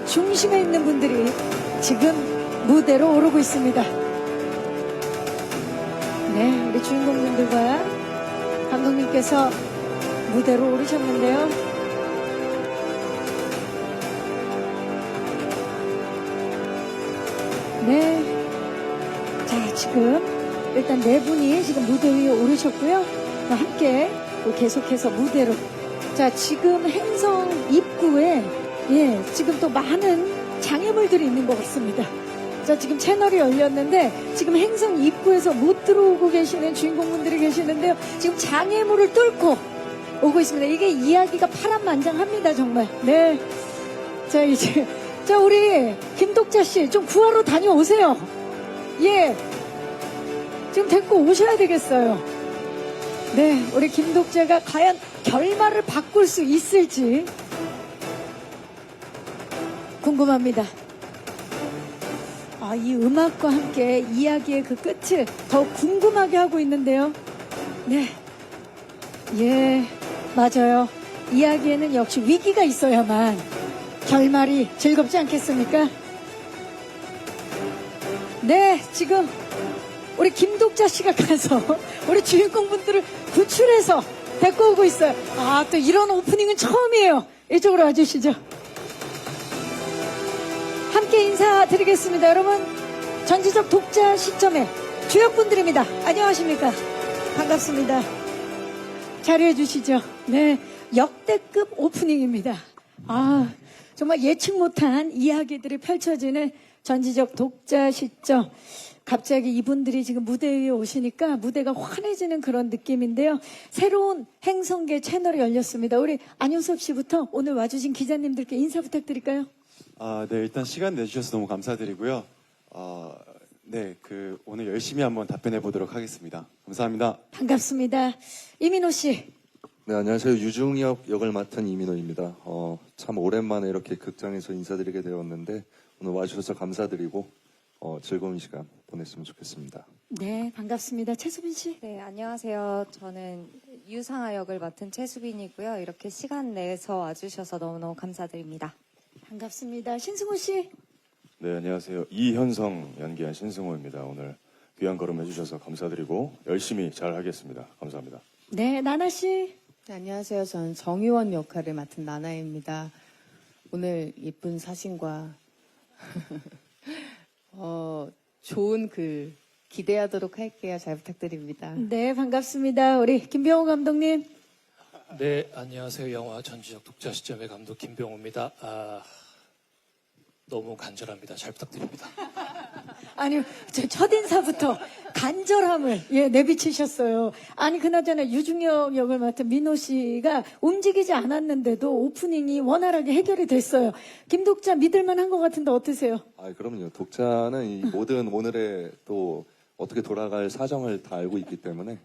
중심에 있는 분들이 지금 무대로 오르고 있습니다. 네, 우리 주인공분들과 감독님께서 무대로 오르셨는데요. 네. 자, 지금 일단 네 분이 지금 무대 위에 오르셨고요. 함께 또 계속해서 무대로. 자, 지금 행성 입구에 지금 또 많은 장애물들이 있는 것 같습니다. 자, 지금 채널이 열렸는데 지금 행성 입구에서 못 들어오고 계시는 주인공분들이 계시는데요. 지금 장애물을 뚫고 오고 있습니다. 이게 이야기가 파란만장합니다, 정말. 네. 자, 이제 자, 우리 김독자 씨 좀 구하러 다녀오세요. 예. 지금 데리고 오셔야 되겠어요. 네, 우리 김독자가 과연 결말을 바꿀 수 있을지 궁금합니다. 아, 이 음악과 함께 이야기의 그 끝을 더 궁금하게 하고 있는데요. 네. 예, 맞아요. 이야기에는 역시 위기가 있어야만 결말이 즐겁지 않겠습니까? 네, 지금 우리 김독자 씨가 가서 우리 주인공분들을 구출해서 데리고 오고 있어요. 아, 또 이런 오프닝은 처음이에요. 이쪽으로 와주시죠. 함께 인사드리겠습니다. 여러분, 전지적 독자 시점의 주역분들입니다. 안녕하십니까? 반갑습니다. 자리해 주시죠. 네, 역대급 오프닝입니다. 아, 정말 예측 못한 이야기들이 펼쳐지는 전지적 독자 시점. 갑자기 이분들이 지금 무대 위에 오시니까 무대가 환해지는 그런 느낌인데요. 새로운 행성계 채널이 열렸습니다. 우리 안효섭 씨부터 오늘 와주신 기자님들께 인사 부탁드릴까요? 네, 일단 시간 내주셔서 너무 감사드리고요. 네, 오늘 열심히 한번 답변해 보도록 하겠습니다. 감사합니다. 반갑습니다. 이민호 씨. 네, 안녕하세요. 유중혁 역을 맡은 이민호입니다. 참 오랜만에 이렇게 극장에서 인사드리게 되었는데 오늘 와주셔서 감사드리고 즐거운 시간 보냈으면 좋겠습니다. 네, 반갑습니다. 최수빈 씨. 네, 안녕하세요. 저는 유상아 역을 맡은 최수빈이고요. 이렇게 시간 내서 와주셔서 너무너무 감사드립니다. 반갑습니다. 신승호 씨. 네, 안녕하세요. 이현성 연기한 신승호입니다. 오늘 귀한 걸음 해주셔서 감사드리고 열심히 잘 하겠습니다. 감사합니다. 네, 나나 씨. 네, 안녕하세요. 저는 정의원 역할을 맡은 나나입니다. 오늘 예쁜 사진과 좋은 글 기대하도록 할게요. 잘 부탁드립니다. 네, 반갑습니다. 우리 김병호 감독님. 네, 안녕하세요. 영화 전지적 독자 시점의 감독 김병호입니다. 너무 간절합니다. 잘 부탁드립니다. 아니, 첫인사부터 간절함을 내비치셨어요. 아니, 그나저나 유중혁 역을 맡은 민호 씨가 움직이지 않았는데도 오프닝이 원활하게 해결이 됐어요. 김독자 믿을만한 것 같은데 어떠세요? 그럼요. 독자는 이 모든 오늘의 또 어떻게 돌아갈 사정을 다 알고 있기 때문에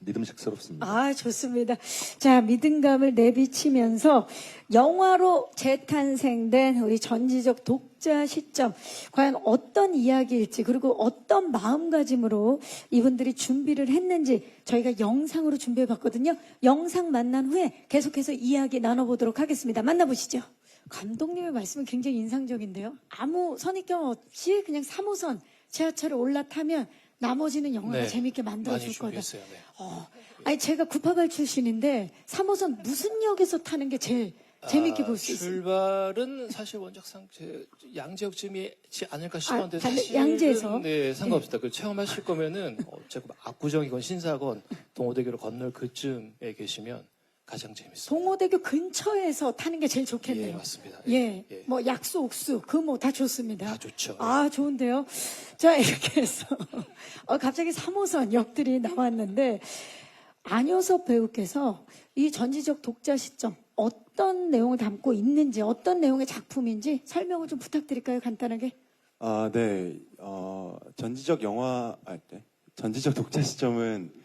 믿음직스럽습니다. 아, 좋습니다. 자, 믿음감을 내비치면서 영화로 재탄생된 우리 전지적 독자 시점. 과연 어떤 이야기일지, 그리고 어떤 마음가짐으로 이분들이 준비를 했는지 저희가 영상으로 준비해봤거든요. 영상 만난 후에 계속해서 이야기 나눠보도록 하겠습니다. 만나보시죠. 감독님의 말씀은 굉장히 인상적인데요. 아무 선입견 없이 그냥 3호선 지하철에 올라타면 나머지는 영화가 재밌게 만들어줄 거다. 많이 준비했어요. 네. 아니, 제가 988 출신인데 3호선 무슨 역에서 타는 게 제일 재밌게 볼 수 있어요? 출발은 사실 원작상 양지역쯤이지 않을까 싶었는데 사실 양재에서? 네, 상관없습니다. 그 체험하실 거면은 압구정이건 신사건 동호대교를 건널 그쯤에 계시면 가장 재밌어요. 동호대교 근처에서 타는 게 제일 좋겠네요. 예, 맞습니다. 예, 뭐 약수, 옥수, 그 다 좋습니다. 다 좋죠. 아, 좋은데요. 자, 이렇게 해서 갑자기 3호선 역들이 나왔는데 안효섭 배우께서 이 전지적 독자 시점 어떤 내용을 담고 있는지, 어떤 내용의 작품인지 설명을 좀 부탁드릴까요? 간단하게. 네, 전지적 독자 시점은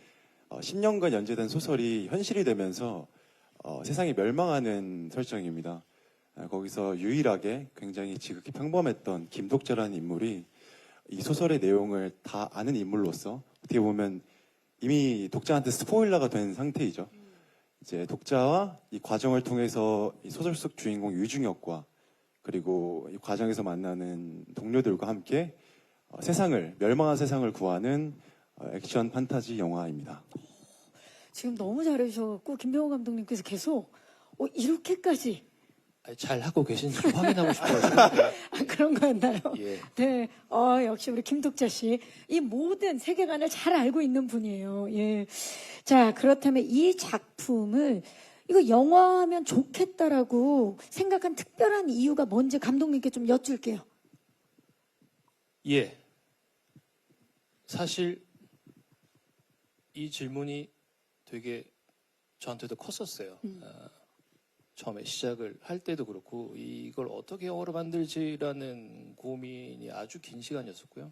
10년간 연재된 소설이 현실이 되면서 세상이 멸망하는 설정입니다. 거기서 유일하게 굉장히 지극히 평범했던 김독자라는 인물이 이 소설의 내용을 다 아는 인물로서 어떻게 보면 이미 독자한테 스포일러가 된 상태이죠. 이제 독자와 이 과정을 통해서 이 소설 속 주인공 유중혁과 그리고 이 과정에서 만나는 동료들과 함께 멸망한 세상을 구하는 액션 판타지 영화입니다. 지금 너무 잘해주셔갖고 김병호 감독님께서 계속 이렇게까지 아니, 잘 하고 계신지 좀 확인하고 싶어가지고. 그런 거였나요? 예. 네, 역시 우리 김독자 씨, 이 모든 세계관을 잘 알고 있는 분이에요. 예. 자, 그렇다면 이 작품을 이거 영화하면 좋겠다라고 생각한 특별한 이유가 뭔지 감독님께 좀 여쭐게요. 예. 사실 이 질문이 되게 저한테도 컸었어요. 처음에 시작을 할 때도 그렇고 이걸 어떻게 영화로 만들지라는 고민이 아주 긴 시간이었었고요.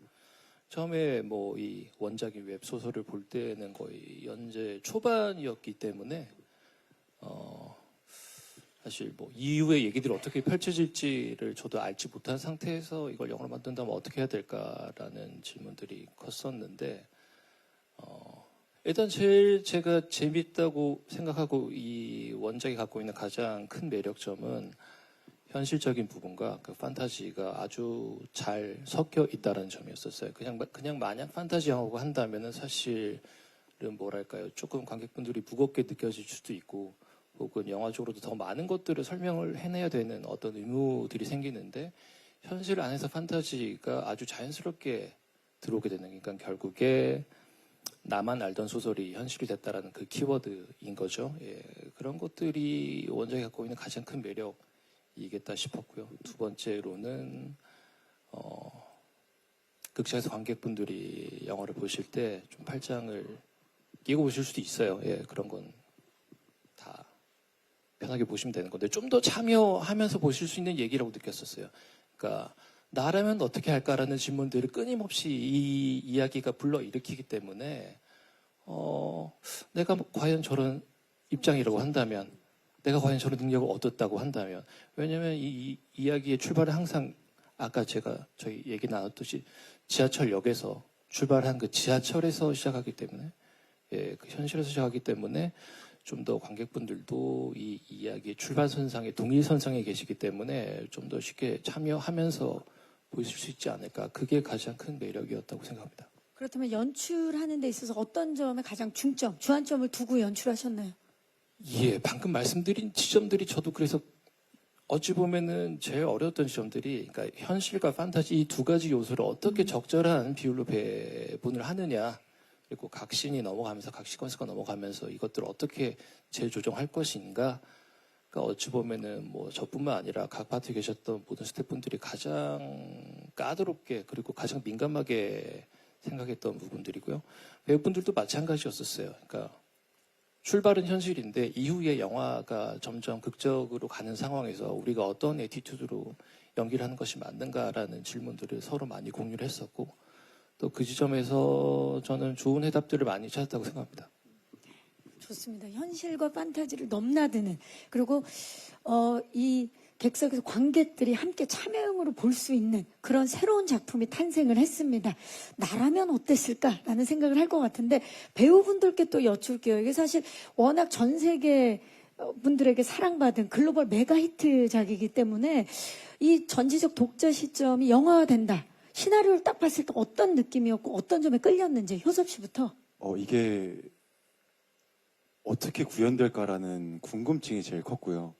처음에 뭐 이 원작인 웹소설을 볼 때는 거의 연재 초반이었기 때문에 사실 뭐 이후의 얘기들이 어떻게 펼쳐질지를 저도 알지 못한 상태에서 이걸 영화로 만든다면 어떻게 해야 될까라는 질문들이 컸었는데 일단 제일 제가 재밌다고 생각하고 이 원작이 갖고 있는 가장 큰 매력점은 현실적인 부분과 그 판타지가 아주 잘 섞여 있다는 점이었었어요. 그냥 마냥 판타지 영화고 한다면은 사실은 뭐랄까요, 조금 관객분들이 무겁게 느껴질 수도 있고, 혹은 영화적으로도 더 많은 것들을 설명을 해내야 되는 어떤 의무들이 생기는데, 현실 안에서 판타지가 아주 자연스럽게 들어오게 되는, 그러니까 결국에 나만 알던 소설이 현실이 됐다라는 그 키워드인 거죠. 예, 그런 것들이 원작이 갖고 있는 가장 큰 매력이겠다 싶었고요. 두 번째로는 극장에서 관객분들이 영화를 보실 때 좀 팔짱을 끼고 보실 수도 있어요. 예, 그런 건 다 편하게 보시면 되는 건데 좀 더 참여하면서 보실 수 있는 얘기라고 느꼈었어요. 그러니까 나라면 어떻게 할까라는 질문들을 끊임없이 이 이야기가 불러일으키기 때문에 내가 과연 저런 입장이라고 한다면, 내가 과연 저런 능력을 얻었다고 한다면, 왜냐하면 이 이야기의 출발은 항상 아까 저희 얘기 나눴듯이 지하철역에서 출발한 그 지하철에서 시작하기 때문에, 예, 그 현실에서 시작하기 때문에 좀 더 관객분들도 이 이야기의 출발선상에 동일선상에 계시기 때문에 좀 더 쉽게 참여하면서 보실 수 있지 않을까. 그게 가장 큰 매력이었다고 생각합니다. 그렇다면 연출하는 데 있어서 어떤 점에 가장 주안점을 두고 연출하셨나요? 예, 방금 말씀드린 지점들이 저도 그래서 어찌 보면은 제일 어려웠던 지점들이, 그러니까 현실과 판타지 이 두 가지 요소를 어떻게 적절한 비율로 배분을 하느냐, 그리고 각 씬이 넘어가면서 각 시퀀스가 넘어가면서 이것들을 어떻게 재조정할 것인가. 그러니까 어찌 보면은 뭐 저뿐만 아니라 각 파트에 계셨던 모든 스태프분들이 가장 까다롭게 그리고 가장 민감하게 생각했던 부분들이고요. 배우분들도 마찬가지였었어요. 그러니까 출발은 현실인데 이후에 영화가 점점 극적으로 가는 상황에서 우리가 어떤 애티튜드로 연기를 하는 것이 맞는가라는 질문들을 서로 많이 공유를 했었고, 또 그 지점에서 저는 좋은 해답들을 많이 찾았다고 생각합니다. 좋습니다. 현실과 판타지를 넘나드는, 그리고 이 객석에서 관객들이 함께 참여형으로 볼 수 있는 그런 새로운 작품이 탄생을 했습니다. 나라면 어땠을까라는 생각을 할 것 같은데 배우분들께 또 여쭐게요. 이게 사실 워낙 전 세계 분들에게 사랑받은 글로벌 메가 히트작이기 때문에 이 전지적 독자 시점이 영화화된다. 시나리오를 딱 봤을 때 어떤 느낌이었고 어떤 점에 끌렸는지 효섭 씨부터. 이게 어떻게 구현될까라는 궁금증이 제일 컸고요.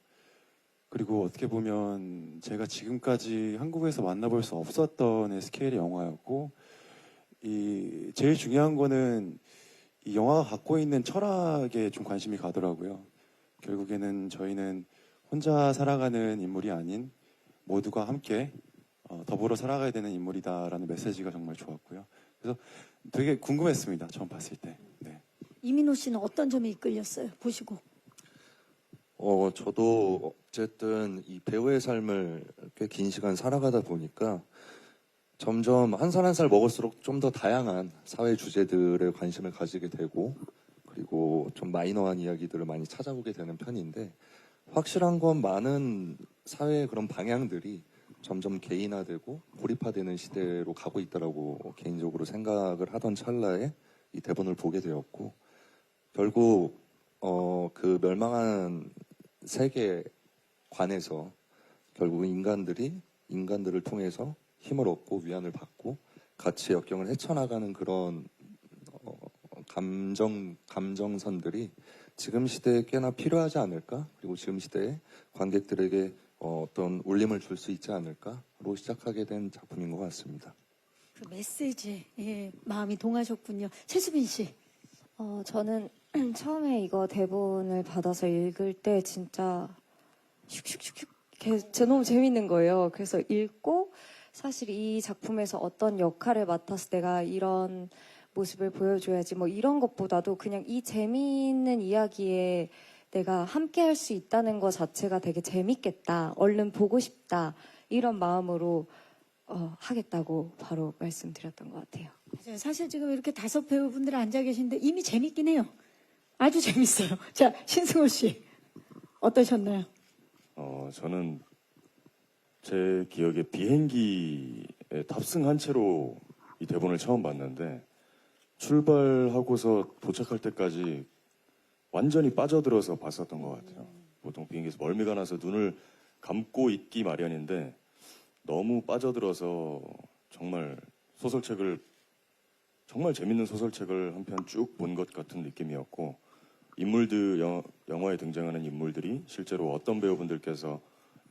그리고 어떻게 보면 제가 지금까지 한국에서 만나볼 수 없었던 스케일의 영화였고, 제일 중요한 거는 이 영화가 갖고 있는 철학에 좀 관심이 가더라고요. 결국에는 저희는 혼자 살아가는 인물이 아닌 모두가 함께 더불어 살아가야 되는 인물이다라는 메시지가 정말 좋았고요. 그래서 되게 궁금했습니다. 처음 봤을 때. 네. 이민호 씨는 어떤 점에 이끌렸어요? 보시고. 저도 어쨌든 이 배우의 삶을 꽤 긴 시간 살아가다 보니까 점점 한 살 한 살 먹을수록 좀 더 다양한 사회 주제들에 관심을 가지게 되고, 그리고 좀 마이너한 이야기들을 많이 찾아보게 되는 편인데, 확실한 건 많은 사회의 그런 방향들이 점점 개인화되고 고립화되는 시대로 가고 있다라고 개인적으로 생각을 하던 찰나에 이 대본을 보게 되었고, 결국 그 멸망한 세계관에서 결국은 인간들을 통해서 힘을 얻고 위안을 받고 같이 역경을 헤쳐나가는 그런 감정선들이 지금 시대에 꽤나 필요하지 않을까? 그리고 지금 시대에 관객들에게 어떤 울림을 줄 수 있지 않을까로 시작하게 된 작품인 것 같습니다. 그 메시지에 마음이 동하셨군요. 최수빈 씨. 저는 처음에 이거 대본을 받아서 읽을 때 진짜 슉슉슉슉 진짜 너무 재밌는 거예요. 그래서 읽고 사실 이 작품에서 어떤 역할을 맡아서 내가 이런 모습을 보여줘야지 뭐 이런 것보다도 그냥 이 재미있는 이야기에 내가 함께 할 수 있다는 것 자체가 되게 재밌겠다. 얼른 보고 싶다. 이런 마음으로 하겠다고 바로 말씀드렸던 것 같아요. 맞아요. 사실 지금 이렇게 5 배우분들 앉아 계신데 이미 재밌긴 해요. 아주 재밌어요. 자, 신승호 씨. 어떠셨나요? 저는 제 기억에 비행기에 탑승한 채로 이 대본을 처음 봤는데 출발하고서 도착할 때까지 완전히 빠져들어서 봤었던 것 같아요. 보통 비행기에서 멀미가 나서 눈을 감고 있기 마련인데 너무 빠져들어서 정말 정말 재밌는 소설책을 한 편 쭉 본 것 같은 느낌이었고 영화에 등장하는 인물들이 실제로 어떤 배우분들께서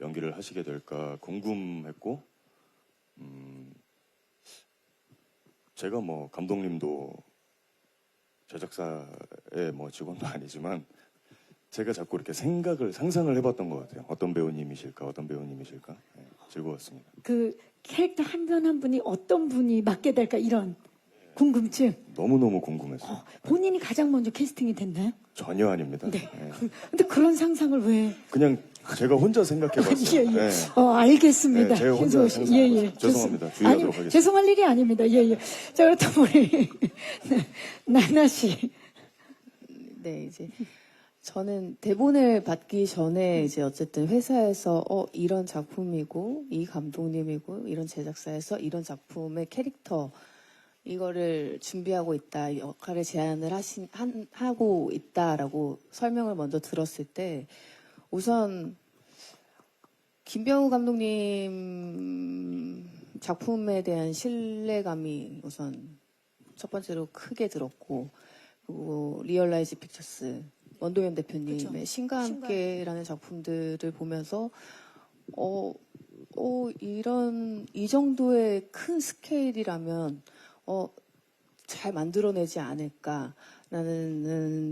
연기를 하시게 될까 궁금했고 제가 뭐 감독님도 제작사의 뭐 직원도 아니지만 제가 자꾸 이렇게 상상을 해봤던 것 같아요. 어떤 배우님이실까? 네, 즐거웠습니다. 그 캐릭터 한 분 한 분이 어떤 분이 맡게 될까 이런 궁금증. 너무너무 궁금했어요. 본인이 가장 먼저 캐스팅이 됐나요? 전혀 아닙니다. 네. 네. 근데 그런 상상을 왜? 그냥 제가 혼자 생각해봤어요. 예, 예. 네. 알겠습니다. 네, 제가 혼자 신승호 씨. 생각해봤어요. 죄송합니다. 주의하도록 아니, 하겠습니다. 죄송할 일이 아닙니다. 예, 예. 자, 그렇다면 우리 나나 씨. 네, 이제 저는 대본을 받기 전에 이제 어쨌든 회사에서 이런 작품이고 이 감독님이고 이런 제작사에서 이런 작품의 캐릭터 이거를 준비하고 있다, 역할을 제안을 하고 있다라고 설명을 먼저 들었을 때 우선 김병우 감독님 작품에 대한 신뢰감이 우선 첫 번째로 크게 들었고 그리고 리얼라이즈 픽처스 원도현 대표님의 그쵸. 신과 함께라는 작품들을 보면서 이 정도의 큰 스케일이라면 잘 만들어내지 않을까라는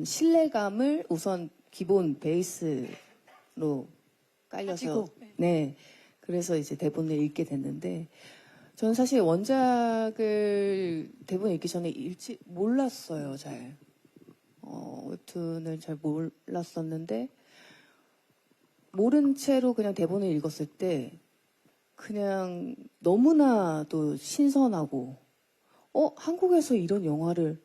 신뢰감을 우선 기본 베이스로 깔려서 네 그래서 이제 대본을 읽게 됐는데 저는 사실 원작을 대본 읽기 전에 읽지 몰랐어요 잘 웹툰을 잘 몰랐었는데 모른 채로 그냥 대본을 읽었을 때 그냥 너무나도 신선하고 한국에서 이런 영화를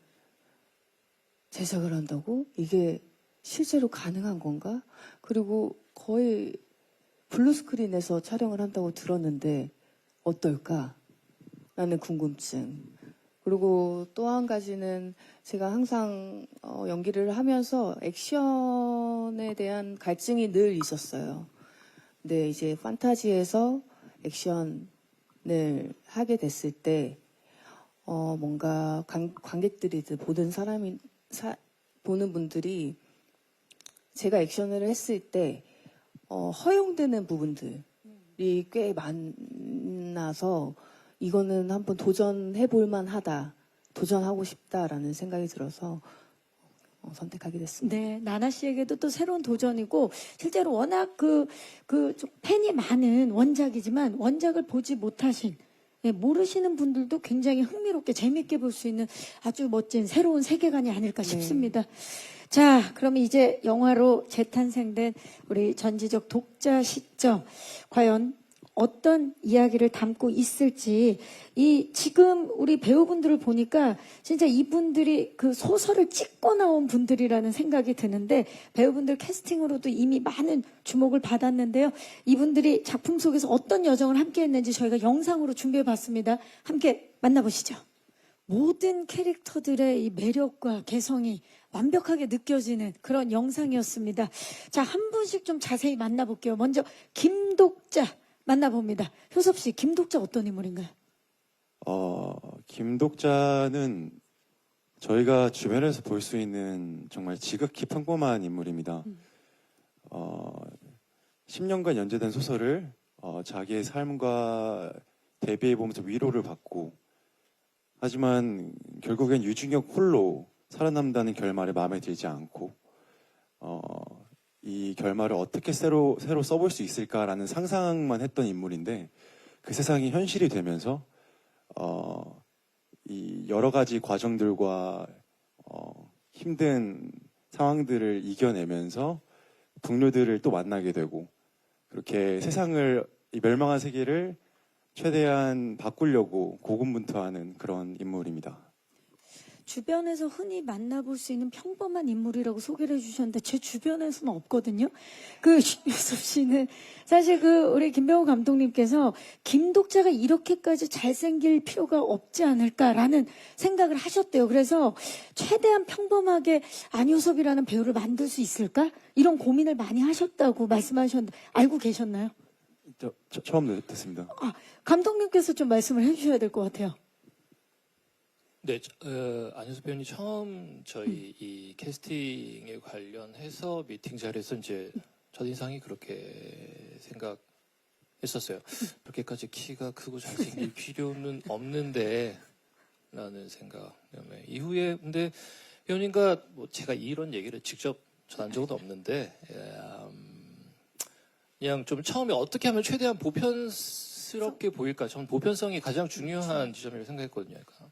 제작을 한다고? 이게 실제로 가능한 건가? 그리고 거의 블루스크린에서 촬영을 한다고 들었는데 어떨까? 라는 궁금증. 그리고 또 한 가지는 제가 항상 연기를 하면서 액션에 대한 갈증이 늘 있었어요. 근데 이제 판타지에서 액션을 하게 됐을 때 뭔가 관객들이든 보는 분들이 제가 액션을 했을 때 허용되는 부분들이 꽤 많아서 이거는 한번 도전해볼 만하다, 도전하고 싶다라는 생각이 들어서 선택하게 됐습니다. 네, 나나 씨에게도 또 새로운 도전이고 실제로 워낙 좀 팬이 많은 원작이지만 원작을 보지 못하신 모르시는 분들도 굉장히 흥미롭게 재밌게 볼 수 있는 아주 멋진 새로운 세계관이 아닐까 싶습니다. 자, 그럼 이제 영화로 재탄생된 우리 전지적 독자 시점 과연 어떤 이야기를 담고 있을지 지금 우리 배우분들을 보니까 진짜 이분들이 그 소설을 찍고 나온 분들이라는 생각이 드는데 배우분들 캐스팅으로도 이미 많은 주목을 받았는데요. 이분들이 작품 속에서 어떤 여정을 함께 했는지 저희가 영상으로 준비해봤습니다. 함께 만나보시죠. 모든 캐릭터들의 이 매력과 개성이 완벽하게 느껴지는 그런 영상이었습니다. 자, 한 분씩 좀 자세히 만나볼게요. 먼저 김독자 만나봅니다. 효섭 씨, 김독자 어떤 인물인가요? 김독자는 저희가 주변에서 볼 수 있는 정말 지극히 평범한 인물입니다. 10년간 연재된 소설을 자기의 삶과 대비해보면서 위로를 받고, 하지만 결국엔 유중혁 홀로 살아남는다는 결말에 마음에 들지 않고 이 결말을 어떻게 새로 써볼 수 있을까라는 상상만 했던 인물인데, 그 세상이 현실이 되면서 이 여러 가지 과정들과 힘든 상황들을 이겨내면서 동료들을 또 만나게 되고, 그렇게 세상을, 이 멸망한 세계를 최대한 바꾸려고 고군분투하는 그런 인물입니다. 주변에서 흔히 만나볼 수 있는 평범한 인물이라고 소개를 해주셨는데 제 주변에서는 없거든요. 그 유섭 씨는 사실 우리 김병호 감독님께서 김독자가 이렇게까지 잘생길 필요가 없지 않을까라는 생각을 하셨대요. 그래서 최대한 평범하게 안효섭이라는 배우를 만들 수 있을까? 이런 고민을 많이 하셨다고 말씀하셨는데 알고 계셨나요? 처음 듣습니다. 감독님께서 좀 말씀을 해주셔야 될 것 같아요. 네, 안효섭 배우님 처음 저희 이 캐스팅에 관련해서 미팅 자리에서 이제 첫인상이 그렇게 생각했었어요. 그렇게까지 키가 크고 잘생길 필요는 없는데 라는 생각. 그다음에 이후에 근데 배우님과 뭐 제가 이런 얘기를 직접 전한 적은 없는데 그냥 좀 처음에 어떻게 하면 최대한 보편스럽게 보일까. 저는 보편성이 가장 중요한 지점이라고 생각했거든요. 그러니까.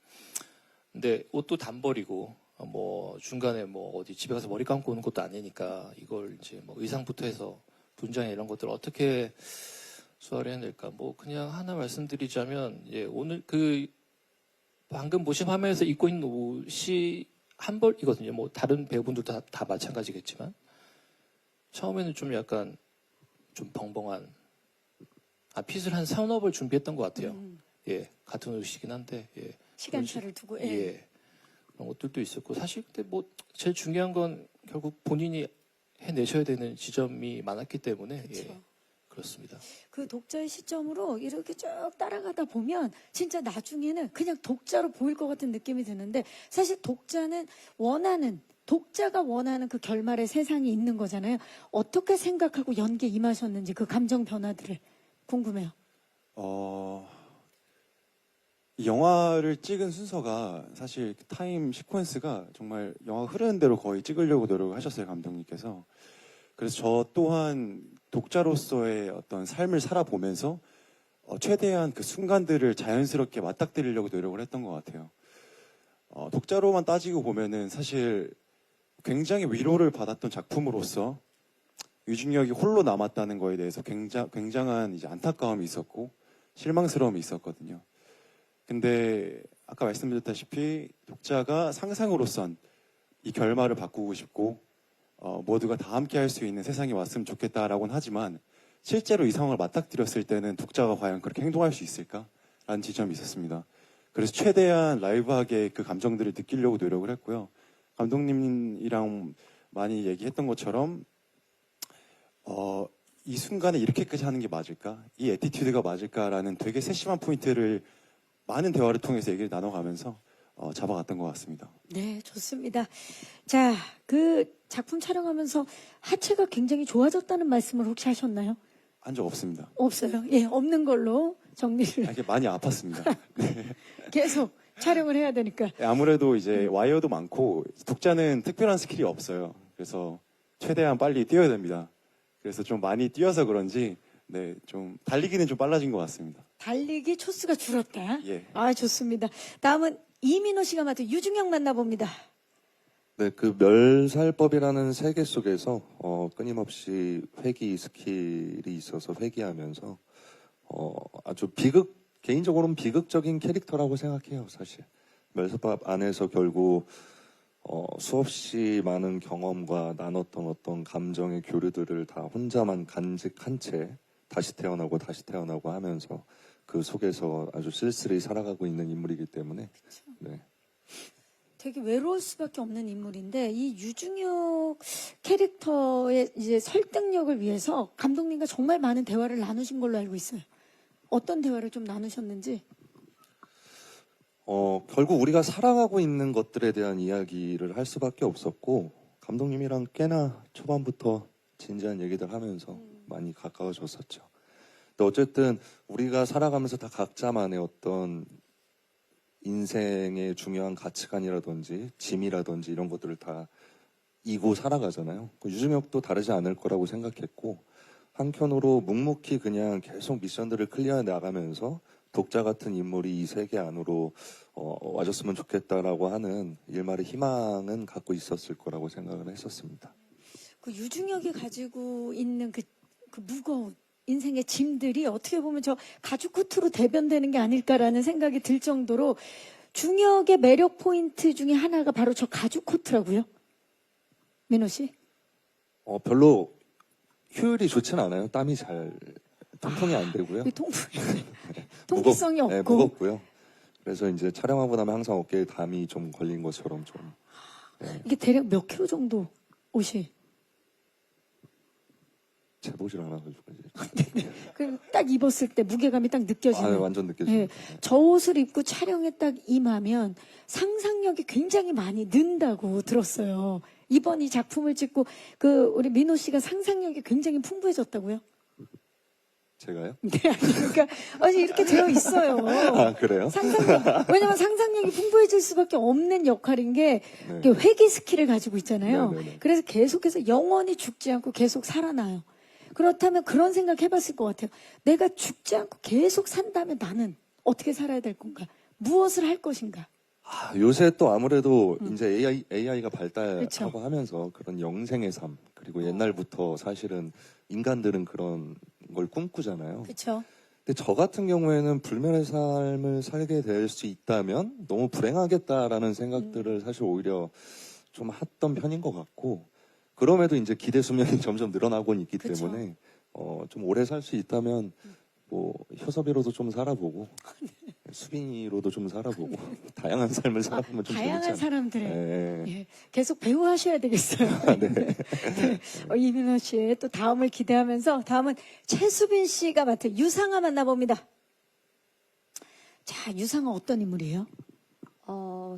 근데 옷도 단벌이고 뭐 중간에 뭐 어디 집에 가서 머리 감고 오는 것도 아니니까 이걸 이제 뭐 의상부터 해서 분장에 이런 것들 어떻게 소화를 해낼까. 뭐 그냥 하나 말씀드리자면 오늘 방금 보신 화면에서 입고 있는 옷이 한 벌이거든요. 뭐 다른 배우분들도 다 마찬가지겠지만 처음에는 좀 약간 좀 벙벙한 핏을 한 3-4벌 준비했던 것 같아요. 예, 같은 옷이긴 한데 시간차를 두고. 예. 그런 것들도 있었고 사실 근데 뭐 제일 중요한 건 결국 본인이 해내셔야 되는 지점이 많았기 때문에 그렇죠. 그렇습니다. 그 독자의 시점으로 이렇게 쭉 따라가다 보면 진짜 나중에는 그냥 독자로 보일 것 같은 느낌이 드는데 사실 독자가 원하는 그 결말의 세상이 있는 거잖아요. 어떻게 생각하고 연기에 임하셨는지 그 감정 변화들을 궁금해요. 이 영화를 찍은 순서가 사실 타임 시퀀스가 정말 영화 흐르는 대로 거의 찍으려고 노력을 하셨어요, 감독님께서. 그래서 저 또한 독자로서의 어떤 삶을 살아보면서 최대한 그 순간들을 자연스럽게 맞닥뜨리려고 노력을 했던 것 같아요. 독자로만 따지고 보면은 사실 굉장히 위로를 받았던 작품으로서 유중혁이 홀로 남았다는 거에 대해서 굉장한 이제 안타까움이 있었고 실망스러움이 있었거든요. 근데 아까 말씀드렸다시피 독자가 상상으로선 이 결말을 바꾸고 싶고 모두가 다 함께 할 수 있는 세상이 왔으면 좋겠다라고는 하지만 실제로 이 상황을 맞닥뜨렸을 때는 독자가 과연 그렇게 행동할 수 있을까라는 지점이 있었습니다. 그래서 최대한 라이브하게 그 감정들을 느끼려고 노력을 했고요. 감독님이랑 많이 얘기했던 것처럼 이 순간에 이렇게까지 하는 게 맞을까? 이 애티튜드가 맞을까라는 되게 세심한 포인트를 많은 대화를 통해서 얘기를 나눠가면서 잡아갔던 것 같습니다. 네, 좋습니다. 자, 그 작품 촬영하면서 하체가 굉장히 좋아졌다는 말씀을 혹시 하셨나요? 한 적 없습니다. 없어요. 예, 없는 걸로 정리를. 이게 많이 아팠습니다. 계속 촬영을 해야 되니까. 아무래도 이제 와이어도 많고 독자는 특별한 스킬이 없어요. 그래서 최대한 빨리 뛰어야 됩니다. 그래서 좀 많이 뛰어서 그런지 좀 달리기는 좀 빨라진 것 같습니다. 달리기 초수가 줄었다. 예. 좋습니다. 다음은 이민호 씨가 맡은 유중혁 만나봅니다. 네, 그 멸살법이라는 세계 속에서 끊임없이 회귀 스킬이 있어서 회귀하면서 아주 개인적으로는 비극적인 캐릭터라고 생각해요, 사실. 멸살법 안에서 결국 수없이 많은 경험과 나눴던 어떤 감정의 교류들을 다 혼자만 간직한 채 다시 태어나고 하면서 그 속에서 아주 쓸쓸히 살아가고 있는 인물이기 때문에 네. 되게 외로울 수밖에 없는 인물인데 이 유중혁 캐릭터의 이제 설득력을 위해서 감독님과 정말 많은 대화를 나누신 걸로 알고 있어요. 어떤 대화를 좀 나누셨는지. 결국 우리가 살아가고 있는 것들에 대한 이야기를 할 수밖에 없었고, 감독님이랑 꽤나 초반부터 진지한 얘기들 하면서 많이 가까워졌었죠. 근데 어쨌든 우리가 살아가면서 다 각자만의 어떤 인생의 중요한 가치관이라든지 짐이라든지 이런 것들을 다 이고 살아가잖아요. 유중혁도 다르지 않을 거라고 생각했고, 한편으로 묵묵히 그냥 계속 미션들을 클리어해 나가면서 독자 같은 인물이 이 세계 안으로 와줬으면 좋겠다라고 하는 일말의 희망은 갖고 있었을 거라고 생각을 했었습니다. 그 유중혁이 가지고 있는 그 무거운 인생의 짐들이 어떻게 보면 저 가죽 코트로 대변되는 게 아닐까라는 생각이 들 정도로 중혁의 매력 포인트 중에 하나가 바로 저 가죽 코트라고요. 민호 씨? 별로 효율이 좋지는 않아요. 땀이 잘 통풍이 안 되고요. 이 통기성이 없고. 네, 무겁고요. 그래서 이제 촬영하고 나면 항상 어깨에 담이 좀 걸린 것처럼 좀. 네, 이게 대략 몇 킬로 정도 옷이? 재보질 않아가지고 이제. 딱 입었을 때 무게감이 딱 느껴지는. 완전 느껴집니다. 예, 저 옷을 입고 촬영에 딱 임하면 상상력이 굉장히 많이 는다고 들었어요. 이번 이 작품을 찍고 우리 민호 씨가 상상력이 굉장히 풍부해졌다고요? 제가요? 네, 그러니까 아니 이렇게 되어 있어요. 아, 그래요? 왜냐면 상상력이 풍부해질 수밖에 없는 역할인 게 네. 이게 회귀 스킬을 가지고 있잖아요. 네네네. 그래서 계속해서 영원히 죽지 않고 계속 살아나요. 그렇다면 그런 생각 해봤을 것 같아요. 내가 죽지 않고 계속 산다면 나는 어떻게 살아야 될 건가? 무엇을 할 것인가? 요새 또 아무래도 이제 AI가 발달하고 그쵸. 하면서 그런 영생의 삶, 그리고 옛날부터 사실은 인간들은 그런 걸 꿈꾸잖아요. 그렇죠. 근데 저 같은 경우에는 불면의 삶을 살게 될 수 있다면 너무 불행하겠다라는 생각들을 사실 오히려 좀 했던 편인 것 같고, 그럼에도 이제 기대 수명이 점점 늘어나고 있기 그쵸. 때문에 좀 오래 살 수 있다면 뭐 효섭이로도 좀 살아보고 수빈이로도 좀 살아보고 다양한 삶을 살아보면 좀 다양한 재밌지 않나요? 사람들의 네. 예, 계속 배우 하셔야 되겠어요. 네. 이민호 씨의 또 다음을 기대하면서 다음은 최수빈 씨가 맡은 유상아 만나봅니다. 자, 유상아 어떤 인물이에요?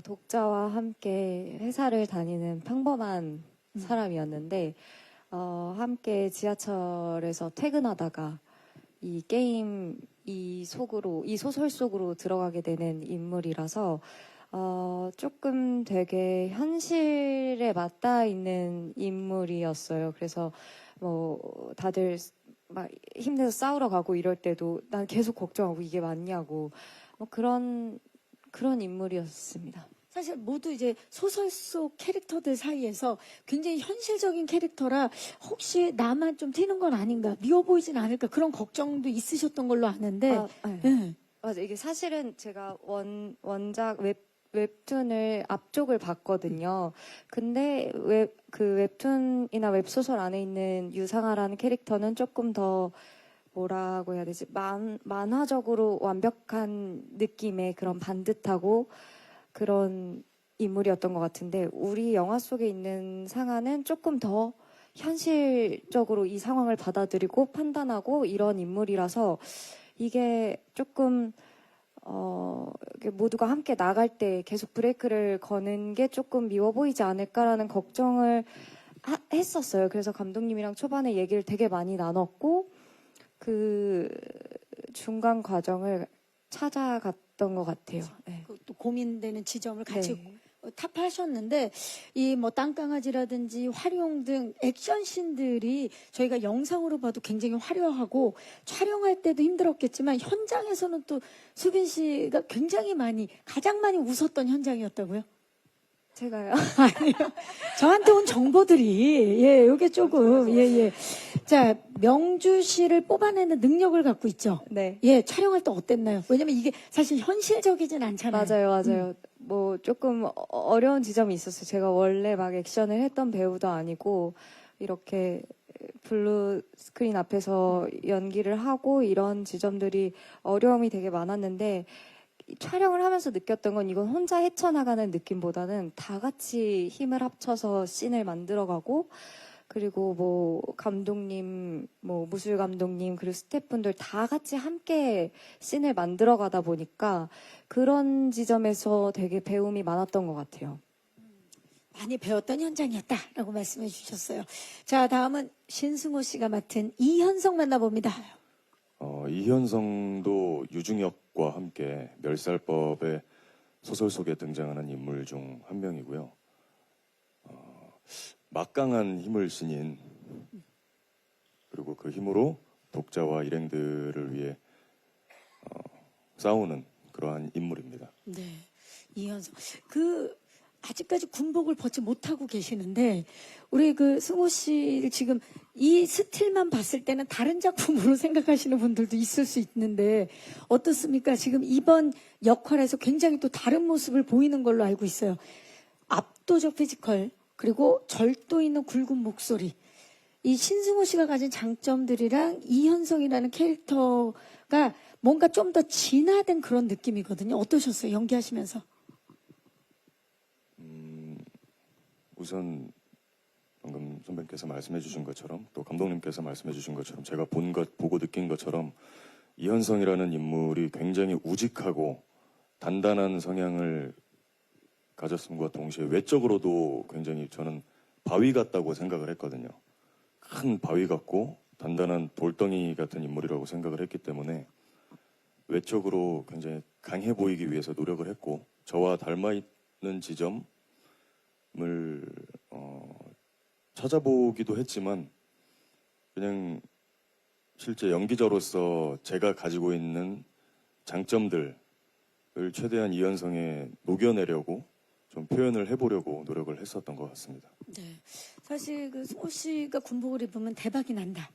독자와 함께 회사를 다니는 평범한 사람이었는데, 함께 지하철에서 퇴근하다가 이 게임, 이 소설 속으로 들어가게 되는 인물이라서, 조금 되게 현실에 맞닿아 있는 인물이었어요. 그래서 다들 막 힘내서 싸우러 가고 이럴 때도 난 계속 걱정하고 이게 맞냐고, 그런 인물이었습니다. 사실 모두 이제 소설 속 캐릭터들 사이에서 굉장히 현실적인 캐릭터라 혹시 나만 좀 튀는 건 아닌가, 미워 보이진 않을까 그런 걱정도 있으셨던 걸로 아는데. 네. 네. 맞아. 이게 사실은 제가 원작 웹툰을 앞쪽을 봤거든요. 근데 웹툰이나 웹소설 안에 있는 유상아라는 캐릭터는 조금 더 뭐라고 해야 되지? 만화적으로 완벽한 느낌의 그런 반듯하고 그런 인물이었던 것 같은데, 우리 영화 속에 있는 상아는 조금 더 현실적으로 이 상황을 받아들이고 판단하고 이런 인물이라서 이게 조금 모두가 함께 나갈 때 계속 브레이크를 거는 게 조금 미워 보이지 않을까라는 걱정을 했었어요. 그래서 감독님이랑 초반에 얘기를 되게 많이 나눴고 그 중간 과정을 찾아갔던 것 같아요. 네. 또 고민되는 지점을 같이 네. 탑하셨는데, 이 뭐 땅강아지라든지 활용 등 액션씬들이 저희가 영상으로 봐도 굉장히 화려하고 촬영할 때도 힘들었겠지만 현장에서는 또 수빈 씨가 굉장히 가장 많이 웃었던 현장이었다고요? 제가요? 아니요. 저한테 온 정보들이, 예, 요게 조금, 예. 자, 명주 씨를 뽑아내는 능력을 갖고 있죠? 네. 예, 촬영할 때 어땠나요? 왜냐면 이게 사실 현실적이진 않잖아요. 맞아요. 뭐 조금 어려운 지점이 있었어요. 제가 원래 막 액션을 했던 배우도 아니고 이렇게 블루 스크린 앞에서 연기를 하고 이런 지점들이 어려움이 되게 많았는데, 촬영을 하면서 느꼈던 건 이건 혼자 헤쳐나가는 느낌보다는 다 같이 힘을 합쳐서 씬을 만들어가고 그리고 뭐 감독님, 뭐 무술 감독님 그리고 스태프분들 다 같이 함께 씬을 만들어가다 보니까 그런 지점에서 되게 배움이 많았던 것 같아요. 많이 배웠던 현장이었다라고 말씀해 주셨어요. 자, 다음은 신승호 씨가 맡은 이현성 만나봅니다. 이현성도 유중혁과 함께 멸살법의 소설 속에 등장하는 인물 중 한 명이고요. 막강한 힘을 지닌 그리고 그 힘으로 독자와 일행들을 위해 싸우는 그러한 인물입니다. 네, 이현성. 아직까지 군복을 벗지 못하고 계시는데, 우리 승호 씨를 지금 이 스틸만 봤을 때는 다른 작품으로 생각하시는 분들도 있을 수 있는데, 어떻습니까? 지금 이번 역할에서 굉장히 또 다른 모습을 보이는 걸로 알고 있어요. 압도적 피지컬, 그리고 절도 있는 굵은 목소리. 이 신승호 씨가 가진 장점들이랑 이현성이라는 캐릭터가 뭔가 좀 더 진화된 그런 느낌이거든요. 어떠셨어요? 연기하시면서? 우선 방금 선배님께서 말씀해 주신 것처럼 또 감독님께서 말씀해 주신 것처럼 제가 보고 느낀 것처럼 이현성이라는 인물이 굉장히 우직하고 단단한 성향을 가졌음과 동시에 외적으로도 굉장히 저는 바위 같다고 생각을 했거든요. 큰 바위 같고 단단한 돌덩이 같은 인물이라고 생각을 했기 때문에 외적으로 굉장히 강해 보이기 위해서 노력을 했고 저와 닮아 있는 지점을 찾아보기도 했지만 그냥 실제 연기자로서 제가 가지고 있는 장점들을 최대한 이현성에 녹여내려고 좀 표현을 해보려고 노력을 했었던 것 같습니다. 네. 사실 승호 씨가 군복을 입으면 대박이 난다.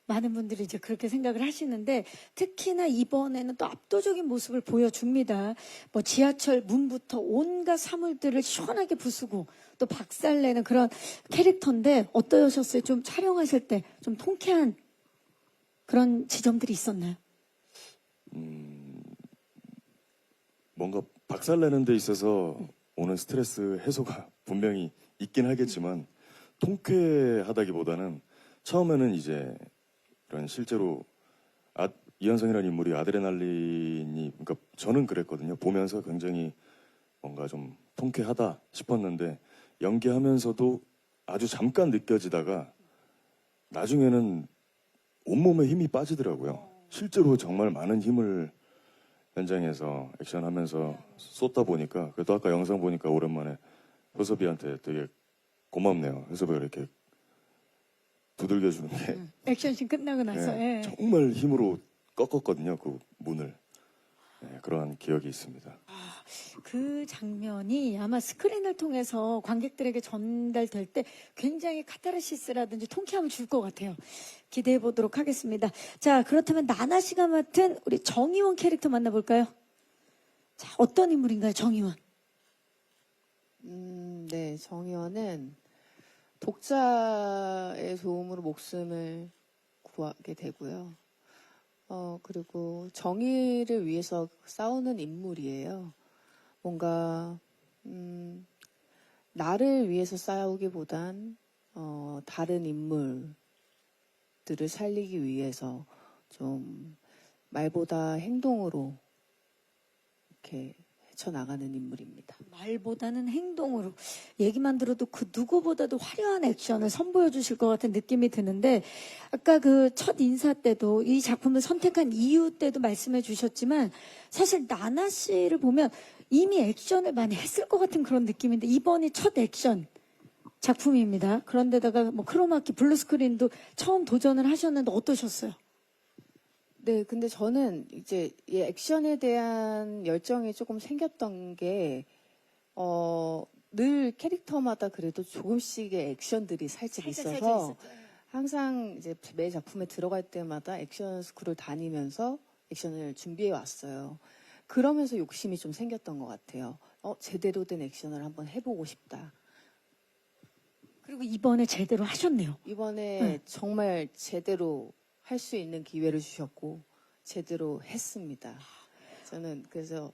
많은 분들이 이제 그렇게 생각을 하시는데 특히나 이번에는 또 압도적인 모습을 보여줍니다. 뭐 지하철 문부터 온갖 사물들을 시원하게 부수고 또 박살내는 그런 캐릭터인데 어떠셨어요? 좀 촬영하실 때 좀 통쾌한 그런 지점들이 있었나요? 뭔가 박살내는 데 있어서 오는 스트레스 해소가 분명히 있긴 하겠지만 통쾌하다기보다는 처음에는 이제 그런 실제로 이현성이라는 인물이 아드레날린이 그러니까 저는 그랬거든요. 보면서 굉장히 뭔가 좀 통쾌하다 싶었는데 연기하면서도 아주 잠깐 느껴지다가 나중에는 온몸에 힘이 빠지더라고요. 실제로 정말 많은 힘을 현장에서 액션하면서 쏟다 보니까 그래도 아까 영상 보니까 오랜만에 효섭이한테 되게 고맙네요. 효섭이가 이렇게 두들겨 주는 게 액션씬 끝나고 나서. 네, 예. 정말 힘으로 꺾었거든요. 그 문을. 네, 그러한 기억이 있습니다. 그 장면이 아마 스크린을 통해서 관객들에게 전달될 때 굉장히 카타르시스라든지 통쾌함을 줄 것 같아요. 기대해 보도록 하겠습니다. 자, 그렇다면 나나 씨가 맡은 우리 정의원 캐릭터 만나볼까요? 자, 어떤 인물인가요, 정의원? 네, 정의원은 독자의 도움으로 목숨을 구하게 되고요. 그리고 정의를 위해서 싸우는 인물이에요. 뭔가, 나를 위해서 싸우기보단, 다른 인물들을 살리기 위해서 좀 말보다 행동으로 이렇게 헤쳐나가는 인물입니다. 말보다는 행동으로. 얘기만 들어도 그 누구보다도 화려한 액션을 선보여 주실 것 같은 느낌이 드는데 아까 그 첫 인사 때도 이 작품을 선택한 이유 때도 말씀해 주셨지만 사실 나나 씨를 보면 이미 액션을 많이 했을 것 같은 그런 느낌인데 이번이 첫 액션 작품입니다. 그런데다가 뭐 크로마키 블루스크린도 처음 도전을 하셨는데 어떠셨어요? 네, 근데 저는 이제 이 액션에 대한 열정이 조금 생겼던 게, 늘 캐릭터마다 그래도 조금씩의 액션들이 살짝 있어서 항상 이제 매 작품에 들어갈 때마다 액션 스쿨을 다니면서 액션을 준비해 왔어요. 그러면서 욕심이 좀 생겼던 것 같아요. 제대로 된 액션을 한번 해보고 싶다. 그리고 이번에 제대로 하셨네요. 이번에 정말 제대로 할 수 있는 기회를 주셨고 제대로 했습니다. 저는 그래서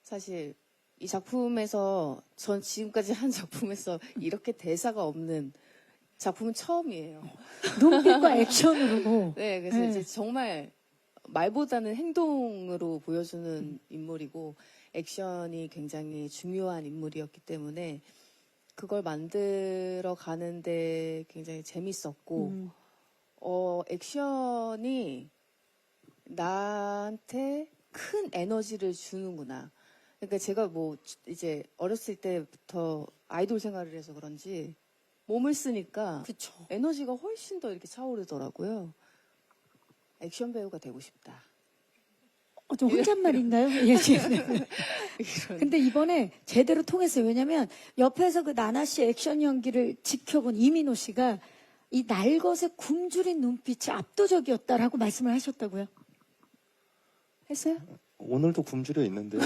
사실 이 작품에서 전 지금까지 한 작품에서 이렇게 대사가 없는 작품은 처음이에요. 눈빛과 액션으로. 네, 그래서 네. 이제 정말 말보다는 행동으로 보여주는 인물이고 액션이 굉장히 중요한 인물이었기 때문에 그걸 만들어 가는데 굉장히 재밌었고 음. 액션이 나한테 큰 에너지를 주는구나. 그러니까 제가 뭐 이제 어렸을 때부터 아이돌 생활을 해서 그런지 몸을 쓰니까 그쵸. 에너지가 훨씬 더 이렇게 차오르더라고요. 액션 배우가 되고 싶다. 좀 혼잣말인가요? 예, 지금. 이런. 근데 이번에 제대로 통했어요. 왜냐면 옆에서 그 나나 씨 액션 연기를 지켜본 이민호 씨가 이 날것의 굶주린 눈빛이 압도적이었다라고 말씀을 하셨다고요. 했어요? 오늘도 굶주려 있는데.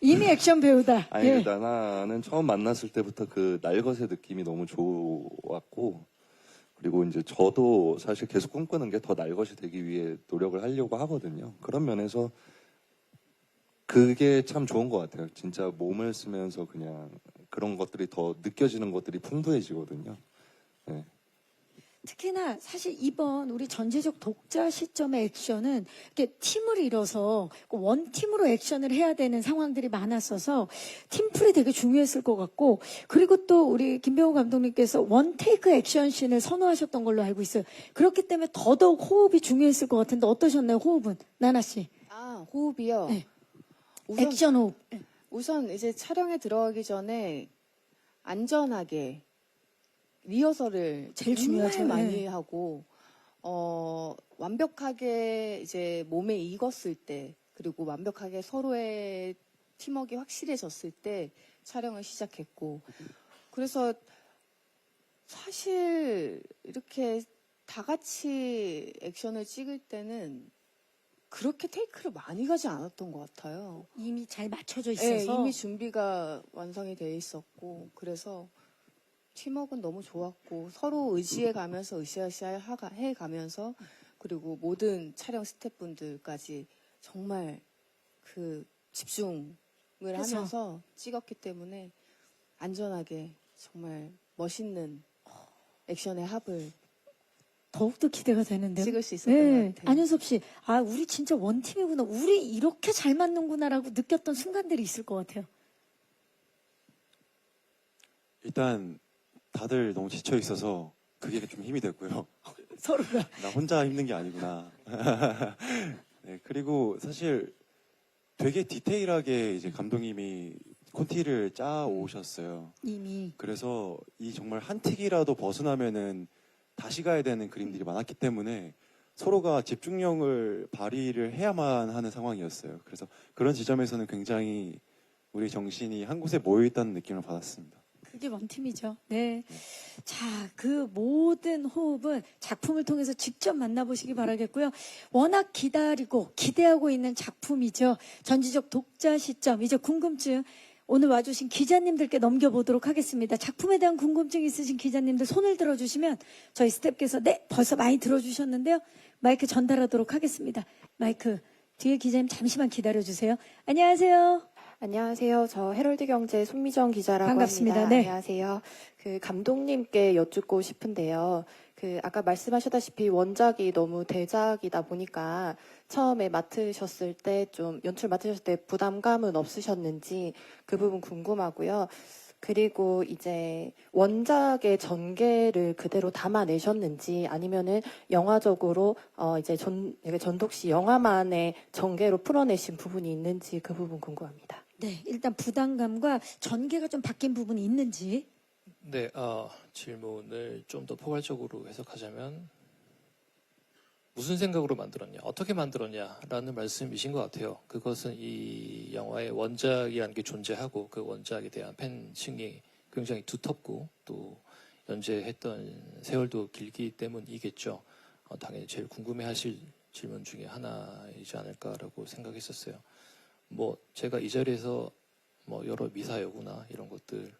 이미 액션 배우다. 아니, 예. 나나는 처음 만났을 때부터 그 날것의 느낌이 너무 좋았고, 그리고 이제 저도 사실 계속 꿈꾸는 게 더 날것이 되기 위해 노력을 하려고 하거든요. 그런 면에서 그게 참 좋은 것 같아요. 진짜 몸을 쓰면서 그냥 그런 것들이 더 느껴지는 것들이 풍부해지거든요. 네. 특히나 사실 이번 우리 전체적 독자 시점의 액션은 이렇게 팀을 이뤄서 원팀으로 액션을 해야 되는 상황들이 많았어서 팀플이 되게 중요했을 것 같고, 그리고 또 우리 김병호 감독님께서 원테이크 액션씬을 선호하셨던 걸로 알고 있어요. 그렇기 때문에 더더욱 호흡이 중요했을 것 같은데 어떠셨나요? 호흡은 나나 씨. 아, 호흡이요. 네. 우선, 액션 호흡. 우선 이제 촬영에 들어가기 전에 안전하게 리허설을 제일 정말 중요하죠. 많이 네. 하고 완벽하게 이제 몸에 익었을 때, 그리고 완벽하게 서로의 팀워크가 확실해졌을 때 촬영을 시작했고, 그래서 사실 이렇게 다 같이 액션을 찍을 때는 그렇게 테이크를 많이 가지 않았던 것 같아요. 이미 잘 맞춰져 네, 있어서. 이미 준비가 완성이 돼 있었고, 그래서 팀워크는 너무 좋았고, 서로 의지해 가면서 으쌰으쌰 해 가면서, 그리고 모든 촬영 스태프분들까지 정말 그 집중을 그쵸. 하면서 찍었기 때문에 안전하게 정말 멋있는 액션의 합을 더욱더 기대가 되는데요. 찍을 수 있었던 것 같아요. 안윤섭 씨, 아, 우리 진짜 원팀이구나. 우리 이렇게 잘 맞는구나라고 느꼈던 순간들이 있을 것 같아요. 일단 다들 너무 지쳐 있어서 그게 좀 힘이 됐고요. 서로가. 나 혼자 힘든 게 아니구나. 네, 그리고 사실 되게 디테일하게 이제 감독님이 콘티를 짜 오셨어요. 이미. 그래서 이 정말 한 틱이라도 벗어나면은 다시 가야 되는 그림들이 많았기 때문에 서로가 집중력을 발휘를 해야만 하는 상황이었어요. 그래서 그런 지점에서는 굉장히 우리 정신이 한 곳에 모여 있다는 느낌을 받았습니다. 그게 원팀이죠. 네. 자, 그 모든 호흡은 작품을 통해서 직접 만나보시기 바라겠고요. 워낙 기다리고 기대하고 있는 작품이죠. 전지적 독자 시점, 이제 궁금증. 오늘 와주신 기자님들께 넘겨보도록 하겠습니다. 작품에 대한 궁금증 있으신 기자님들 손을 들어주시면 저희 스태프께서 네, 벌써 많이 들어주셨는데요. 마이크 전달하도록 하겠습니다. 마이크 뒤에 기자님 잠시만 기다려주세요. 안녕하세요. 안녕하세요. 저 헤럴드 경제 손미정 기자라고 반갑습니다. 합니다. 네. 안녕하세요. 그 감독님께 여쭙고 싶은데요. 그 아까 말씀하셨다시피 원작이 너무 대작이다 보니까 처음에 맡으셨을 때 좀 연출 맡으셨을 때 부담감은 없으셨는지 그 부분 궁금하고요. 그리고 이제 원작의 전개를 그대로 담아내셨는지 아니면은 영화적으로 이제 전독 씨 영화만의 전개로 풀어내신 부분이 있는지 그 부분 궁금합니다. 네, 일단 부담감과 전개가 좀 바뀐 부분이 있는지. 네, 질문을 좀 더 포괄적으로 해석하자면 무슨 생각으로 만들었냐, 어떻게 만들었냐라는 말씀이신 것 같아요. 그것은 이 영화의 원작이라는 게 존재하고 그 원작에 대한 팬층이 굉장히 두텁고 또 연재했던 세월도 길기 때문이겠죠. 당연히 제일 궁금해하실 질문 중에 하나이지 않을까라고 생각했었어요. 뭐 제가 이 자리에서 뭐 여러 미사여구나 이런 것들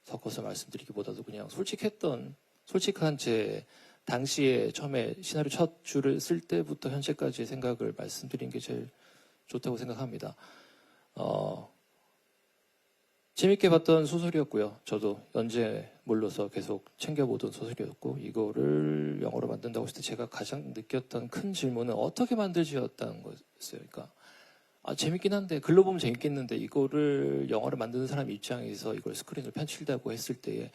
섞어서 말씀드리기보다도 그냥 솔직한 제 당시에 처음에 시나리오 첫 줄을 쓸 때부터 현재까지의 생각을 말씀드린 게 제일 좋다고 생각합니다. 재밌게 봤던 소설이었고요. 저도 연재물로서 계속 챙겨보던 소설이었고, 이거를 영어로 만든다고 했을 때 제가 가장 느꼈던 큰 질문은 어떻게 만들지였다는 거였어요. 그러니까 재밌긴 한데, 글로 보면 재밌겠는데 이거를 영화를 만드는 사람 입장에서 이걸 스크린을 펼친다고 했을 때에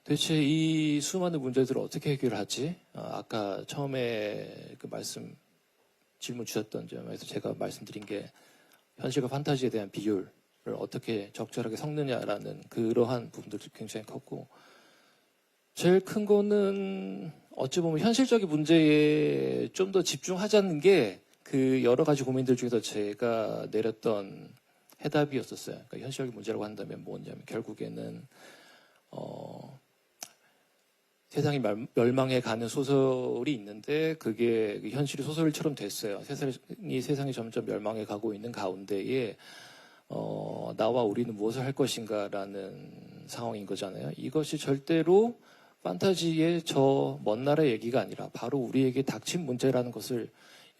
도대체 이 수많은 문제들을 어떻게 해결하지? 아까 처음에 그 질문 주셨던 점에서 제가 말씀드린 게 현실과 판타지에 대한 비율을 어떻게 적절하게 섞느냐라는 그러한 부분들도 굉장히 컸고, 제일 큰 거는 어찌 보면 현실적인 문제에 좀 더 집중하자는 게 그 여러 가지 고민들 중에서 제가 내렸던 해답이었었어요. 그러니까 현실적인 문제라고 한다면 뭐냐면 결국에는 세상이 멸망해 가는 소설이 있는데 그게 현실이 소설처럼 됐어요. 세상이 점점 멸망해 가고 있는 가운데에 나와 우리는 무엇을 할 것인가라는 상황인 거잖아요. 이것이 절대로 판타지의 저 먼 나라의 얘기가 아니라 바로 우리에게 닥친 문제라는 것을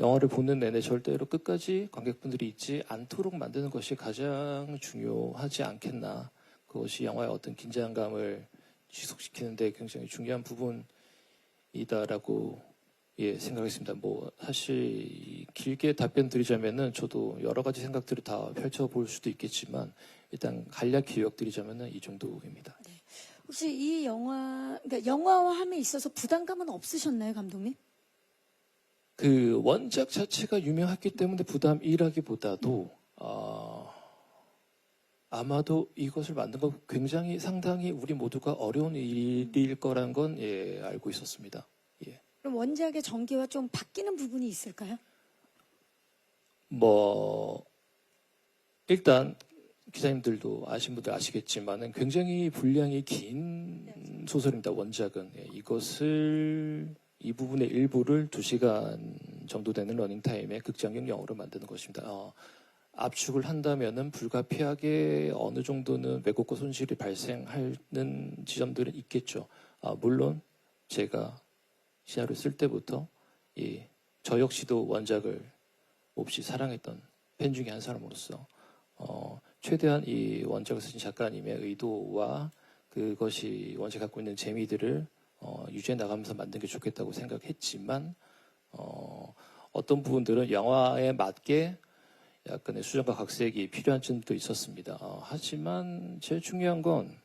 영화를 보는 내내 절대로 끝까지 관객분들이 잊지 않도록 만드는 것이 가장 중요하지 않겠나. 그것이 영화의 어떤 긴장감을 지속시키는데 굉장히 중요한 부분이다라고 생각했습니다. 사실 길게 답변 드리자면은 저도 여러 가지 생각들을 다 펼쳐볼 수도 있겠지만 일단 간략히 요약드리자면은 이 정도입니다. 네. 혹시 이 그러니까 영화화함에 있어서 부담감은 없으셨나요, 감독님? 그 원작 자체가 유명했기 때문에 부담이라기보다도 아마도 이것을 만든 건 상당히 우리 모두가 어려운 일일 거란 건 알고 있었습니다. 그럼 원작의 전개와 좀 바뀌는 부분이 있을까요? 일단 기자님들도 아신 분들 아시겠지만은 굉장히 분량이 긴 소설입니다. 원작은. 이것을 이 부분의 일부를 2시간 정도 되는 러닝타임에 극장용 영어로 만드는 것입니다. 압축을 한다면은 불가피하게 어느 정도는 왜곡과 손실이 발생하는 지점들은 있겠죠. 물론 제가 시나리오 쓸 때부터 저 역시도 원작을 몹시 사랑했던 팬 중에 한 사람으로서 최대한 이 원작을 쓰신 작가님의 의도와 그것이 원작이 갖고 있는 재미들을 유지해 나가면서 만든 게 좋겠다고 생각했지만 어떤 부분들은 영화에 맞게 약간의 수정과 각색이 필요한 점도 있었습니다. 하지만 제일 중요한 건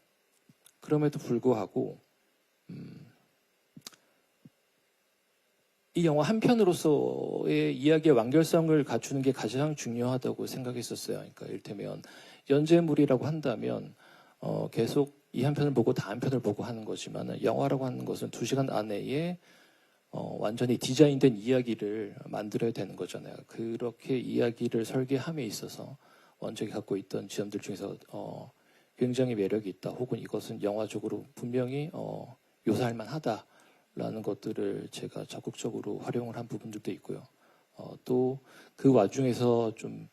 그럼에도 불구하고 이 영화 한 편으로서의 이야기의 완결성을 갖추는 게 가장 중요하다고 생각했었어요. 그러니까 이를테면 연재물이라고 한다면 계속 이 한 편을 보고 다음 편을 보고 하는 거지만 영화라고 하는 것은 2시간 안에 완전히 디자인된 이야기를 만들어야 되는 거잖아요. 그렇게 이야기를 설계함에 있어서 원작이 갖고 있던 지점들 중에서 굉장히 매력이 있다. 혹은 이것은 영화적으로 분명히 묘사할 만하다라는 것들을 제가 적극적으로 활용을 한 부분들도 있고요. 또 그 와중에서 좀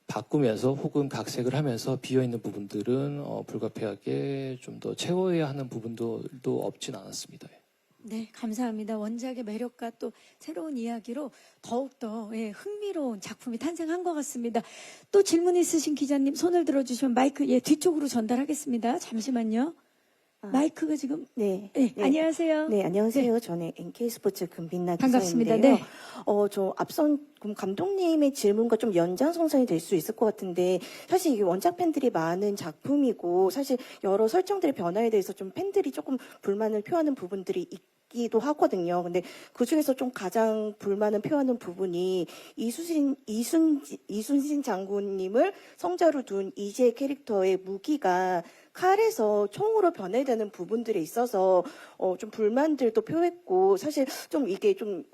바꾸면서 혹은 각색을 하면서 비어있는 부분들은 불가피하게 좀 더 채워야 하는 부분도 없진 않았습니다. 네, 감사합니다. 원작의 매력과 또 새로운 이야기로 더욱더 흥미로운 작품이 탄생한 것 같습니다. 또 질문 있으신 기자님 손을 들어주시면 마이크 뒤쪽으로 전달하겠습니다. 잠시만요. 마이크가 지금 네. 안녕하세요. 네, 안녕하세요. 저는 NK스포츠 금빛나 반갑습니다. 기자인데요. 네. 저 앞선 감독님의 질문과 좀 연장선상이 될 수 있을 것 같은데 사실 이게 원작 팬들이 많은 작품이고 사실 여러 설정들의 변화에 대해서 좀 팬들이 조금 불만을 표하는 부분들이 있기도 하거든요. 근데 그 중에서 좀 가장 불만을 표하는 부분이 이순신 장군님을 성자로 둔 이재 캐릭터의 무기가 칼에서 총으로 변해되는 부분들에 있어서 좀 불만들도 표했고 사실 좀 이게 좀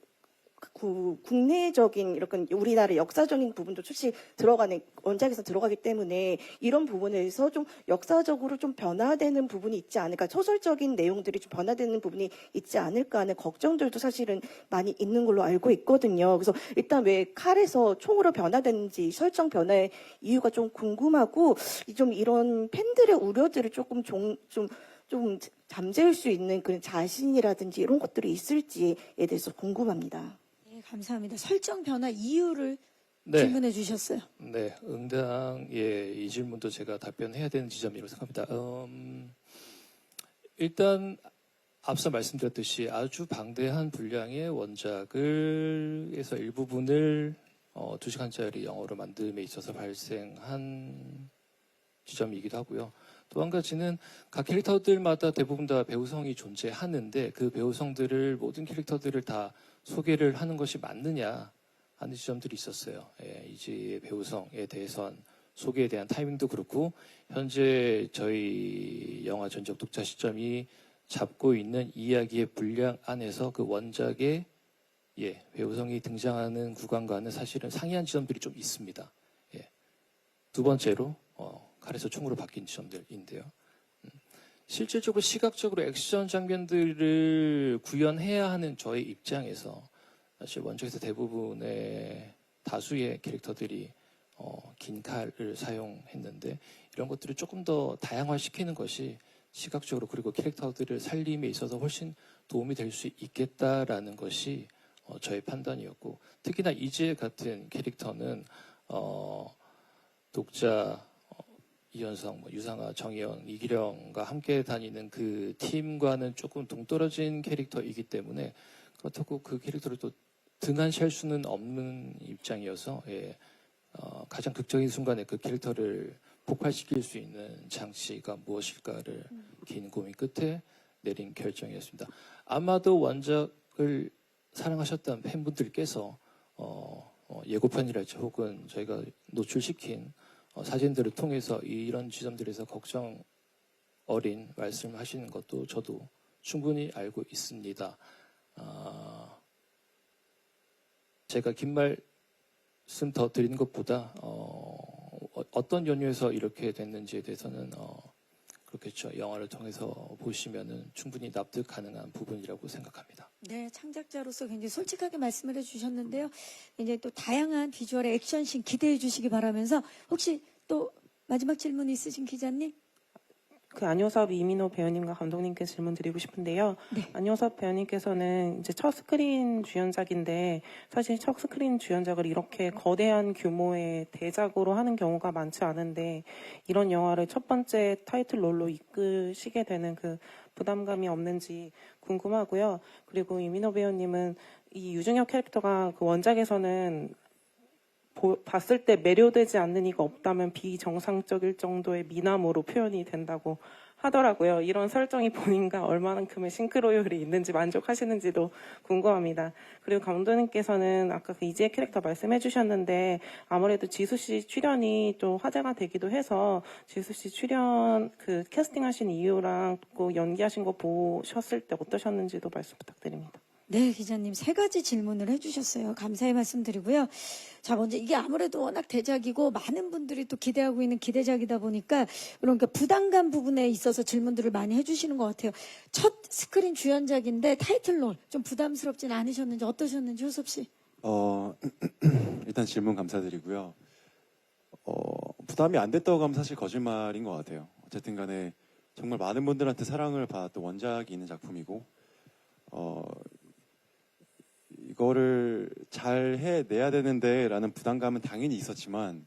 국내적인 이렇게 우리나라 역사적인 부분도 출시 들어가는 원작에서 들어가기 때문에 이런 부분에서 좀 역사적으로 좀 변화되는 부분이 있지 않을까, 소설적인 내용들이 좀 변화되는 부분이 있지 않을까 하는 걱정들도 사실은 많이 있는 걸로 알고 있거든요. 그래서 일단 왜 칼에서 총으로 변화되는지 설정 변화의 이유가 좀 궁금하고 좀 이런 팬들의 우려들을 조금 좀 잠재울 수 있는 그런 자신이라든지 이런 것들이 있을지에 대해서 궁금합니다. 네, 감사합니다. 설정 변화 이유를 네. 질문해 주셨어요. 네, 이 질문도 제가 답변해야 되는 지점이라고 생각합니다. 일단 앞서 말씀드렸듯이 아주 방대한 분량의 원작을 해서 일부분을 2시간짜리 영어로 만듦에 있어서 발생한 지점이기도 하고요. 또 한 가지는 각 캐릭터들마다 대부분 다 배우성이 존재하는데 그 배우성들을 모든 캐릭터들을 다 소개를 하는 것이 맞느냐 하는 지점들이 있었어요. 예, 이지의 배우성에 대해선 소개에 대한 타이밍도 그렇고 현재 저희 영화 전적 독자 시점이 잡고 있는 이야기의 분량 안에서 그 원작의 배우성이 등장하는 구간과는 사실은 상이한 지점들이 좀 있습니다. 예. 두 번째로 칼에서 총으로 바뀐 지점들인데요. 실질적으로 시각적으로 액션 장면들을 구현해야 하는 저의 입장에서 사실 원작에서 대부분의 다수의 캐릭터들이 긴 칼을 사용했는데 이런 것들을 조금 더 다양화시키는 것이 시각적으로 그리고 캐릭터들을 살림에 있어서 훨씬 도움이 될 수 있겠다라는 것이 저의 판단이었고 특히나 이지혜 같은 캐릭터는 독자 이현성, 유상아, 정혜영, 이기령과 함께 다니는 그 팀과는 조금 동떨어진 캐릭터이기 때문에 그렇다고 그 캐릭터를 또 등한시할 수는 없는 입장이어서 가장 극적인 순간에 그 캐릭터를 폭발시킬 수 있는 장치가 무엇일까를 긴 고민 끝에 내린 결정이었습니다. 아마도 원작을 사랑하셨던 팬분들께서 예고편이랄지 혹은 저희가 노출시킨 사진들을 통해서 이런 지점들에서 걱정 어린 말씀하시는 것도 저도 충분히 알고 있습니다. 제가 긴 말씀 더 드리는 것보다 어떤 연유에서 이렇게 됐는지에 대해서는 그렇겠죠. 영화를 통해서 보시면은 충분히 납득 가능한 부분이라고 생각합니다. 네, 창작자로서 굉장히 솔직하게 말씀을 해주셨는데요. 이제 또 다양한 비주얼의 액션씬 기대해 주시기 바라면서 혹시 또 마지막 질문 있으신 기자님? 안효섭 이민호 배우님과 감독님께 질문 드리고 싶은데요. 네. 안효섭 배우님께서는 이제 첫 스크린 주연작인데 사실 첫 스크린 주연작을 이렇게 거대한 규모의 대작으로 하는 경우가 많지 않은데 이런 영화를 첫 번째 타이틀 롤로 이끄시게 되는 그 부담감이 없는지 궁금하고요. 그리고 이민호 배우님은 이 유중혁 캐릭터가 그 원작에서는 봤을 때 매료되지 않는 이가 없다면 비정상적일 정도의 미남으로 표현이 된다고 하더라고요. 이런 설정이 본인과 얼마만큼의 싱크로율이 있는지 만족하시는지도 궁금합니다. 그리고 감독님께서는 아까 그 이지혜 캐릭터 말씀해 주셨는데 아무래도 지수 씨 출연이 또 화제가 되기도 해서 지수 씨 출연 그 캐스팅하신 이유랑 또 연기하신 거 보셨을 때 어떠셨는지도 말씀 부탁드립니다. 네, 기자님 3가지 질문을 해주셨어요. 감사의 말씀드리고요. 자, 먼저 이게 아무래도 워낙 대작이고 많은 분들이 또 기대하고 있는 기대작이다 보니까 그러니까 부담감 부분에 있어서 질문들을 많이 해주시는 것 같아요. 첫 스크린 주연작인데 타이틀롤 좀 부담스럽진 않으셨는지 어떠셨는지 효섭 씨? 일단 질문 감사드리고요. 부담이 안 됐다고 하면 사실 거짓말인 것 같아요. 어쨌든 간에 정말 많은 분들한테 사랑을 받았던 원작이 있는 작품이고 이거를 잘 해내야 되는데 라는 부담감은 당연히 있었지만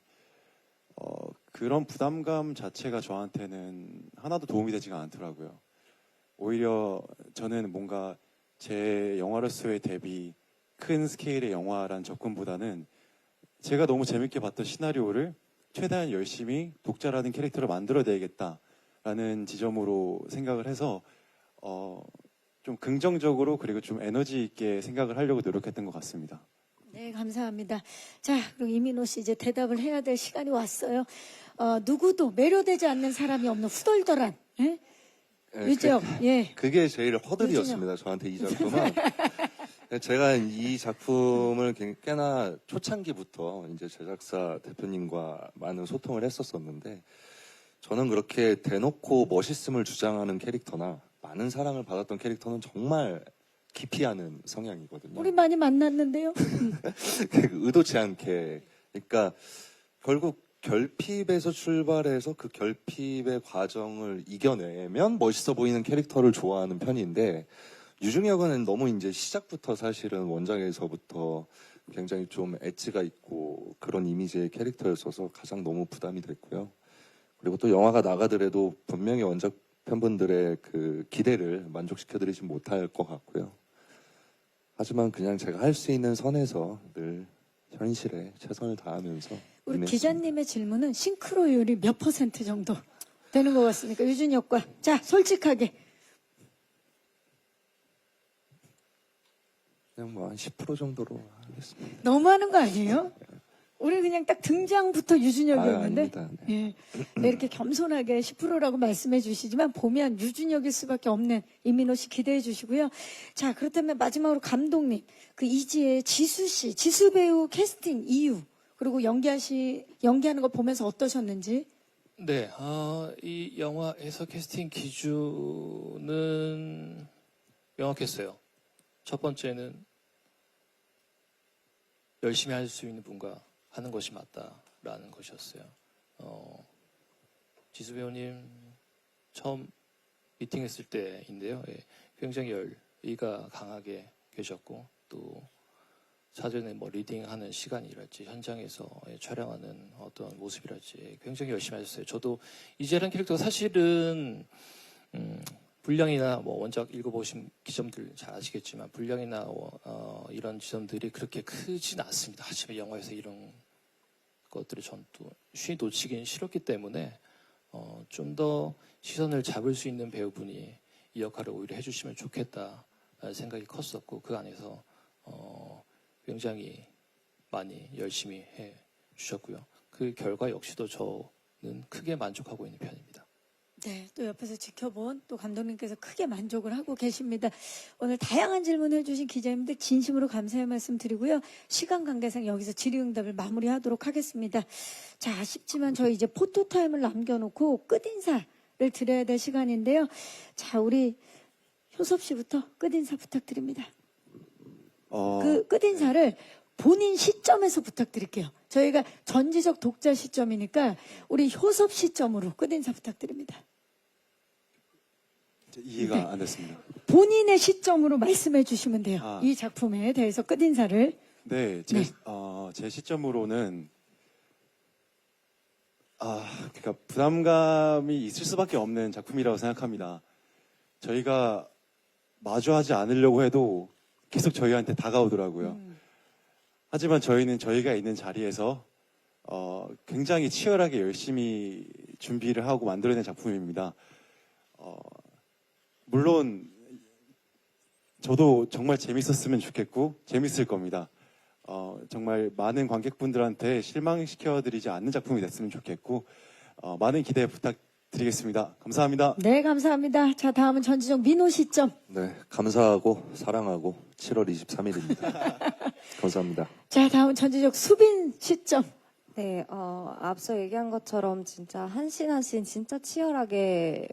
그런 부담감 자체가 저한테는 하나도 도움이 되지가 않더라고요. 오히려 저는 뭔가 제 영화로서의 대비 큰 스케일의 영화라는 접근보다는 제가 너무 재밌게 봤던 시나리오를 최대한 열심히 독자라는 캐릭터를 만들어내야겠다라는 지점으로 생각을 해서 좀 긍정적으로 그리고 좀 에너지 있게 생각을 하려고 노력했던 것 같습니다. 네, 감사합니다. 자, 그리고 이민호 씨 이제 대답을 해야 될 시간이 왔어요. 누구도 매료되지 않는 사람이 없는 후덜덜한 유재혁. 그게 제일 허들이었습니다. 저한테 이 작품은. 제가 이 작품을 꽤나 초창기부터 이제 제작사 대표님과 많은 소통을 했었었는데 저는 그렇게 대놓고 멋있음을 주장하는 캐릭터나 많은 사랑을 받았던 캐릭터는 정말 기피하는 성향이거든요. 우리 많이 만났는데요. 의도치 않게. 그러니까 결국 결핍에서 출발해서 그 결핍의 과정을 이겨내면 멋있어 보이는 캐릭터를 좋아하는 편인데 유중혁은 너무 이제 시작부터 사실은 원작에서부터 굉장히 좀 엣지가 있고 그런 이미지의 캐릭터였어서 가장 너무 부담이 됐고요. 그리고 또 영화가 나가더라도 분명히 원작 팬분들의 그 기대를 만족시켜드리지 못할 것 같고요. 하지만 그냥 제가 할 수 있는 선에서 늘 현실에 최선을 다하면서 우리 임했습니다. 기자님의 질문은 싱크로율이 몇 % 정도 되는 것 같습니까? 유준혁과. 자, 솔직하게. 그냥 뭐 한 10% 정도로 하겠습니다. 너무하는 거 아니에요? 우리 그냥 딱 등장부터 유준혁이었는데. 아닙니다. 네. 예. 네, 이렇게 겸손하게 10%라고 말씀해 주시지만 보면 유준혁일 수밖에 없는 이민호 씨 기대해 주시고요. 자, 그렇다면 마지막으로 감독님, 그 이지의 지수 씨, 지수 배우 캐스팅 이유, 그리고 연기하는 거 보면서 어떠셨는지? 네, 이 영화에서 캐스팅 기준은 명확했어요. 첫 번째는 열심히 할 수 있는 분과 하는 것이 맞다라는 것이었어요. 지수 배우님 처음 미팅했을 때인데요. 예, 굉장히 열의가 강하게 계셨고 또 사전에 뭐 리딩하는 시간이랄지 현장에서 촬영하는 어떤 모습이랄지 굉장히 열심히 하셨어요. 저도 이재란 캐릭터가 사실은 분량이나 뭐 원작 읽어보신 기점들 잘 아시겠지만 분량이나 이런 지점들이 그렇게 크진 않습니다. 하지만 영화에서 이런 것들을 전 또 쉬 놓치긴 싫었기 때문에 좀 더 시선을 잡을 수 있는 배우분이 이 역할을 오히려 해주시면 좋겠다라는 생각이 컸었고 그 안에서 굉장히 많이 열심히 해주셨고요. 그 결과 역시도 저는 크게 만족하고 있는 편입니다. 네, 또 옆에서 지켜본 또 감독님께서 크게 만족을 하고 계십니다. 오늘 다양한 질문을 해주신 기자님들 진심으로 감사의 말씀 드리고요. 시간 관계상 여기서 질의응답을 마무리하도록 하겠습니다. 자, 아쉽지만 저희 이제 포토타임을 남겨놓고 끝인사를 드려야 될 시간인데요. 자, 우리 효섭 씨부터 끝인사 부탁드립니다. 그 끝인사를 본인 시점에서 부탁드릴게요. 저희가 전지적 독자 시점이니까 우리 효섭 시점으로 끝인사 부탁드립니다. 이해가 안 됐습니다. 본인의 시점으로 말씀해 주시면 돼요. 아. 이 작품에 대해서 끝인사를. 네, 제 시점으로는 그러니까 부담감이 있을 수밖에 없는 작품이라고 생각합니다. 저희가 마주하지 않으려고 해도 계속 저희한테 다가오더라고요. 하지만 저희는 저희가 있는 자리에서 굉장히 치열하게 열심히 준비를 하고 만들어낸 작품입니다. 물론 저도 정말 재밌었으면 좋겠고 재밌을 겁니다. 정말 많은 관객분들한테 실망시켜드리지 않는 작품이 됐으면 좋겠고 많은 기대 부탁드리겠습니다. 감사합니다. 네, 감사합니다. 자, 다음은 전지적 민호 시점. 네, 감사하고 사랑하고 7월 23일입니다. 감사합니다. 자, 다음은 전지적 수빈 시점. 네, 앞서 얘기한 것처럼 진짜 한 씬 한 씬 진짜 치열하게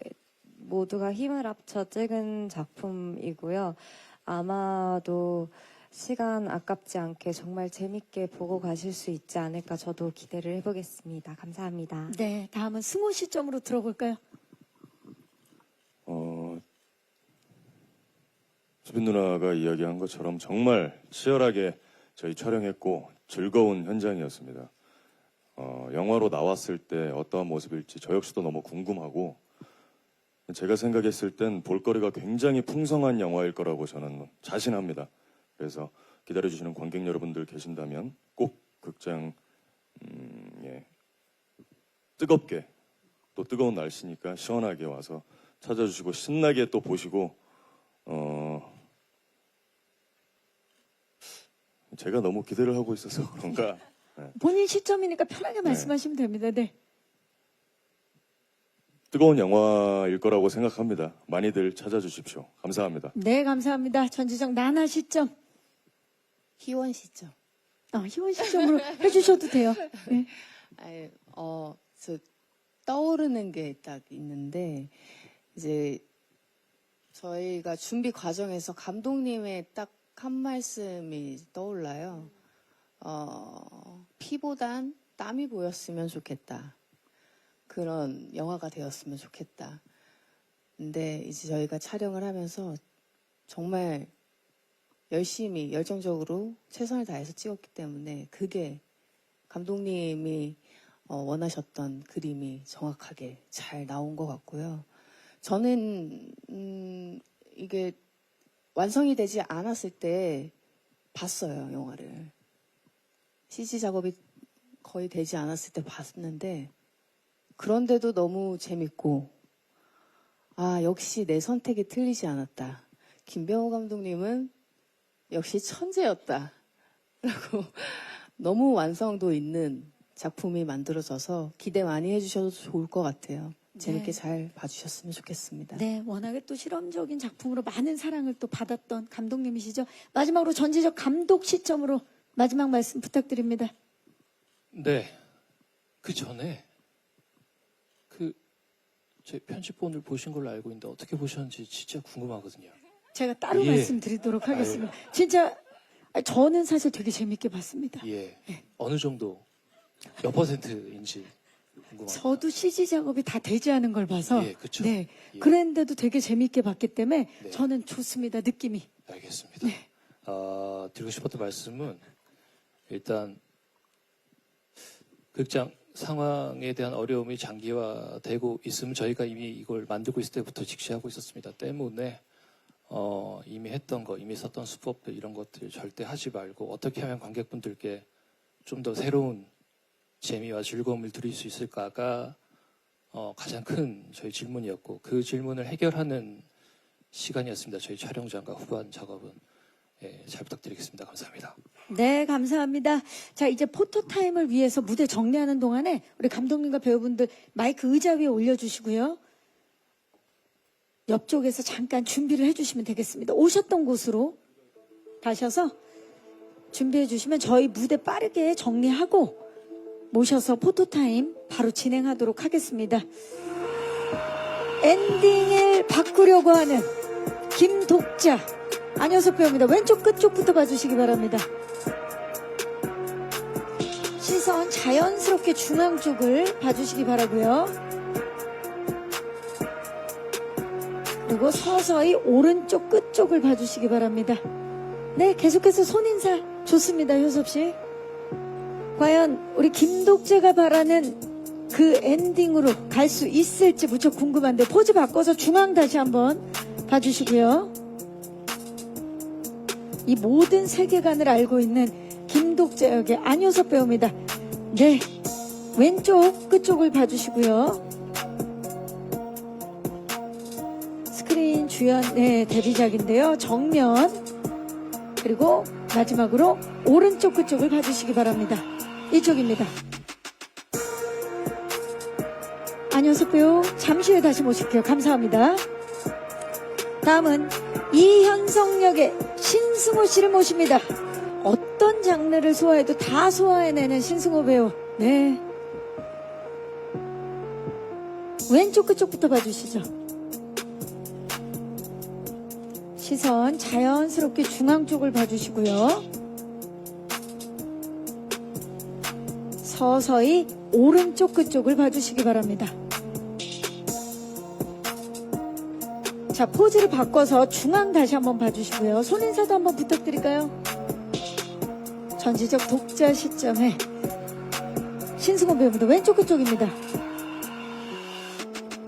모두가 힘을 합쳐 찍은 작품이고요. 아마도 시간 아깝지 않게 정말 재밌게 보고 가실 수 있지 않을까 저도 기대를 해보겠습니다. 감사합니다. 네, 다음은 승호 시점으로 들어볼까요? 수빈 누나가 이야기한 것처럼 정말 치열하게 저희 촬영했고 즐거운 현장이었습니다. 영화로 나왔을 때 어떠한 모습일지 저 역시도 너무 궁금하고 제가 생각했을 땐 볼거리가 굉장히 풍성한 영화일 거라고 저는 자신합니다. 그래서 기다려주시는 관객 여러분들 계신다면 꼭 극장 뜨겁게 또 뜨거운 날씨니까 시원하게 와서 찾아주시고 신나게 또 보시고 제가 너무 기대를 하고 있어서 그런가 본인 시점이니까 편하게 말씀하시면 됩니다. 네. 뜨거운 영화일 거라고 생각합니다. 많이들 찾아주십시오. 감사합니다. 네, 감사합니다. 전지적 나나 시점. 희원 시점. 희원 시점으로 해주셔도 돼요. 네. 저 떠오르는 게 딱 있는데, 이제 저희가 준비 과정에서 감독님의 딱 한 말씀이 떠올라요. 피보단 땀이 보였으면 좋겠다. 그런 영화가 되었으면 좋겠다. 근데 이제 저희가 촬영을 하면서 정말 열심히 열정적으로 최선을 다해서 찍었기 때문에 그게 감독님이 원하셨던 그림이 정확하게 잘 나온 것 같고요. 저는 이게 완성이 되지 않았을 때 봤어요, 영화를. CG 작업이 거의 되지 않았을 때 봤는데 그런데도 너무 재밌고 역시 내 선택이 틀리지 않았다. 김병호 감독님은 역시 천재였다. 라고 너무 완성도 있는 작품이 만들어져서 기대 많이 해주셔도 좋을 것 같아요. 재밌게 네. 잘 봐주셨으면 좋겠습니다. 네, 워낙에 또 실험적인 작품으로 많은 사랑을 또 받았던 감독님이시죠. 마지막으로 전지적 감독 시점으로 마지막 말씀 부탁드립니다. 네. 그 전에 제 편집본을 보신 걸로 알고 있는데 어떻게 보셨는지 진짜 궁금하거든요. 제가 따로 예. 말씀드리도록 하겠습니다. 진짜 저는 사실 되게 재밌게 봤습니다. 예. 어느 정도 몇 %인지 궁금합니다. 저도 CG 작업이 다 되지 않은 걸 봐서 예, 그쵸. 네, 예. 그랬는데도 되게 재밌게 봤기 때문에 네. 저는 좋습니다. 느낌이. 알겠습니다. 네. 드리고 싶었던 말씀은 일단 극장 상황에 대한 어려움이 장기화되고 있으면 저희가 이미 이걸 만들고 있을 때부터 직시하고 있었습니다. 때문에 이미 했던 거, 이미 썼던 수법들 이런 것들 절대 하지 말고 어떻게 하면 관객분들께 좀 더 새로운 재미와 즐거움을 드릴 수 있을까가 가장 큰 저희 질문이었고 그 질문을 해결하는 시간이었습니다. 저희 촬영장과 후반 작업은. 예, 잘 부탁드리겠습니다. 감사합니다. 네, 감사합니다. 자, 이제 포토타임을 위해서 무대 정리하는 동안에 우리 감독님과 배우분들 마이크 의자 위에 올려주시고요. 옆쪽에서 잠깐 준비를 해주시면 되겠습니다. 오셨던 곳으로 가셔서 준비해 주시면 저희 무대 빠르게 정리하고 모셔서 포토타임 바로 진행하도록 하겠습니다. 엔딩을 바꾸려고 하는 김독자 안효섭 배우입니다. 왼쪽 끝쪽부터 봐주시기 바랍니다. 시선 자연스럽게 중앙 쪽을 봐주시기 바라고요. 그리고 서서히 오른쪽 끝쪽을 봐주시기 바랍니다. 네, 계속해서 손인사 좋습니다. 효섭 씨. 과연 우리 김독재가 바라는 그 엔딩으로 갈 수 있을지 무척 궁금한데 포즈 바꿔서 중앙 다시 한번 봐주시고요. 이 모든 세계관을 알고 있는 김독재 역의 안효섭 배우입니다. 네, 왼쪽 끝쪽을 봐주시고요. 스크린 주연 데뷔작인데요. 정면 그리고 마지막으로 오른쪽 끝쪽을 봐주시기 바랍니다. 이쪽입니다. 안효섭 배우 잠시 후에 다시 모실게요. 감사합니다. 다음은 이현성 역의 신승호 씨를 모십니다. 어떤 장르를 소화해도 다 소화해내는 신승호 배우. 네. 왼쪽 끝쪽부터 봐주시죠. 시선 자연스럽게 중앙 쪽을 봐주시고요. 서서히 오른쪽 끝쪽을 봐주시기 바랍니다. 자, 포즈를 바꿔서 중앙 다시 한번 봐주시고요. 손인사도 한번 부탁드릴까요? 전지적 독자 시점에 신승호 배우입니다. 왼쪽 끝쪽입니다.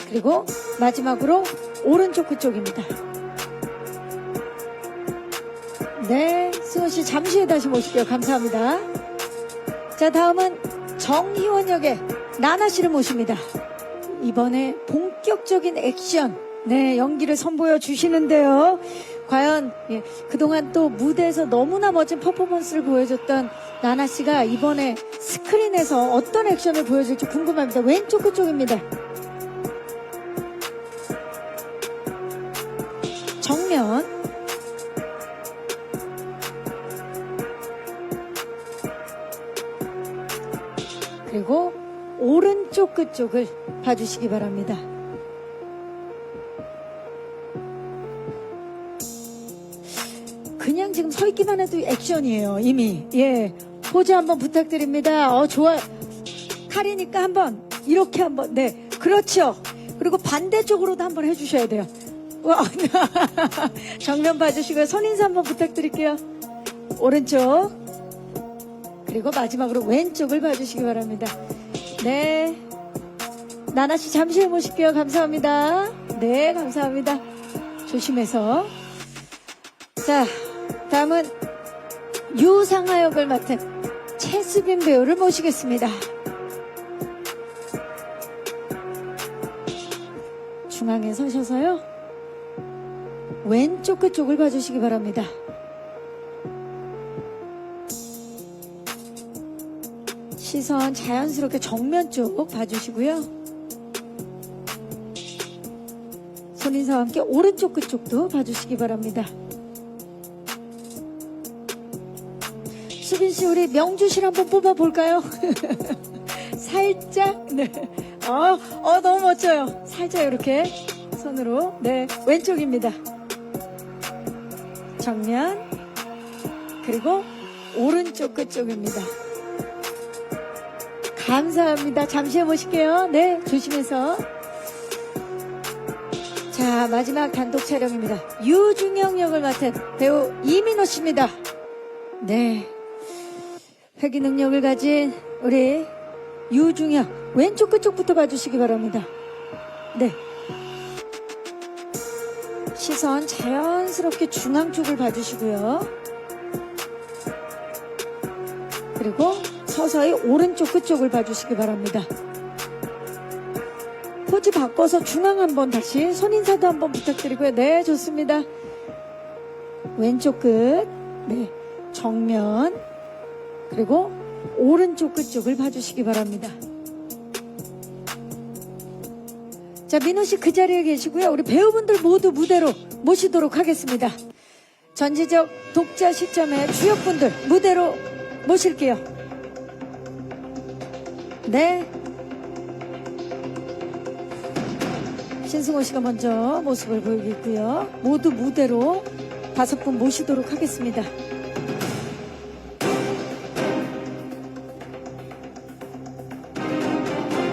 그리고 마지막으로 오른쪽 끝쪽입니다. 네, 승호 씨 잠시 후에 다시 모실게요. 감사합니다. 자, 다음은 정희원 역의 나나 씨를 모십니다. 이번에 본격적인 액션, 네, 연기를 선보여 주시는데요. 과연 그동안 또 무대에서 너무나 멋진 퍼포먼스를 보여줬던 나나 씨가 이번에 스크린에서 어떤 액션을 보여줄지 궁금합니다. 왼쪽 끝쪽입니다. 정면 그리고 오른쪽 끝쪽을 봐주시기 바랍니다. 그냥 지금 서 있기만 해도 액션이에요. 이미. 예, 포즈 한번 부탁드립니다. 좋아. 칼이니까 한번 이렇게 한번. 네, 그렇죠. 그리고 반대쪽으로도 한번 해주셔야 돼요. 와, 정면 봐주시고요. 손인사 한번 부탁드릴게요. 오른쪽. 그리고 마지막으로 왼쪽을 봐주시기 바랍니다. 네. 나나씨 잠시 해보실게요. 감사합니다. 네, 감사합니다. 조심해서. 자, 다음은 유상하 역을 맡은 최수빈 배우를 모시겠습니다. 중앙에 서셔서요. 왼쪽 그쪽을 봐주시기 바랍니다. 시선 자연스럽게 정면 쪽 봐주시고요. 손인사와 함께 오른쪽 그쪽도 봐주시기 바랍니다. 수빈씨, 우리 명주실 한번 뽑아볼까요? 살짝, 네. 너무 멋져요. 살짝 이렇게 손으로. 네, 왼쪽입니다. 정면. 그리고 오른쪽 끝쪽입니다. 감사합니다. 잠시 해보실게요. 네, 조심해서. 자, 마지막 단독 촬영입니다. 유중영 역을 맡은 배우 이민호 씨입니다. 네. 회귀 능력을 가진 우리 유중영, 왼쪽 끝쪽부터 봐주시기 바랍니다. 네. 시선 자연스럽게 중앙 쪽을 봐주시고요. 그리고 서서히 오른쪽 끝쪽을 봐주시기 바랍니다. 포즈 바꿔서 중앙 한번 다시 손인사도 한번 부탁드리고요. 네, 좋습니다. 왼쪽 끝, 네, 정면, 그리고 오른쪽 끝쪽을 봐주시기 바랍니다. 자, 민호 씨 그 자리에 계시고요. 우리 배우분들 모두 무대로 모시도록 하겠습니다. 전지적 독자 시점의 주역분들 무대로 모실게요. 네. 신승호 씨가 먼저 모습을 보이겠고요. 모두 무대로 5분 모시도록 하겠습니다.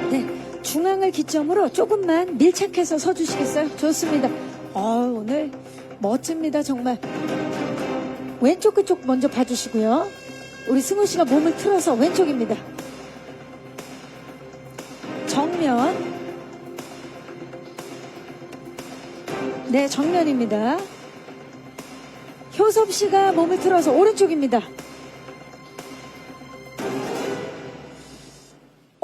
네, 중앙을 기점으로 조금만 밀착해서 서주시겠어요? 좋습니다. 오늘 멋집니다, 정말. 왼쪽 그쪽 먼저 봐주시고요. 우리 승호 씨가 몸을 틀어서 왼쪽입니다. 정면. 네, 정면입니다. 효섭 씨가 몸을 틀어서 오른쪽입니다.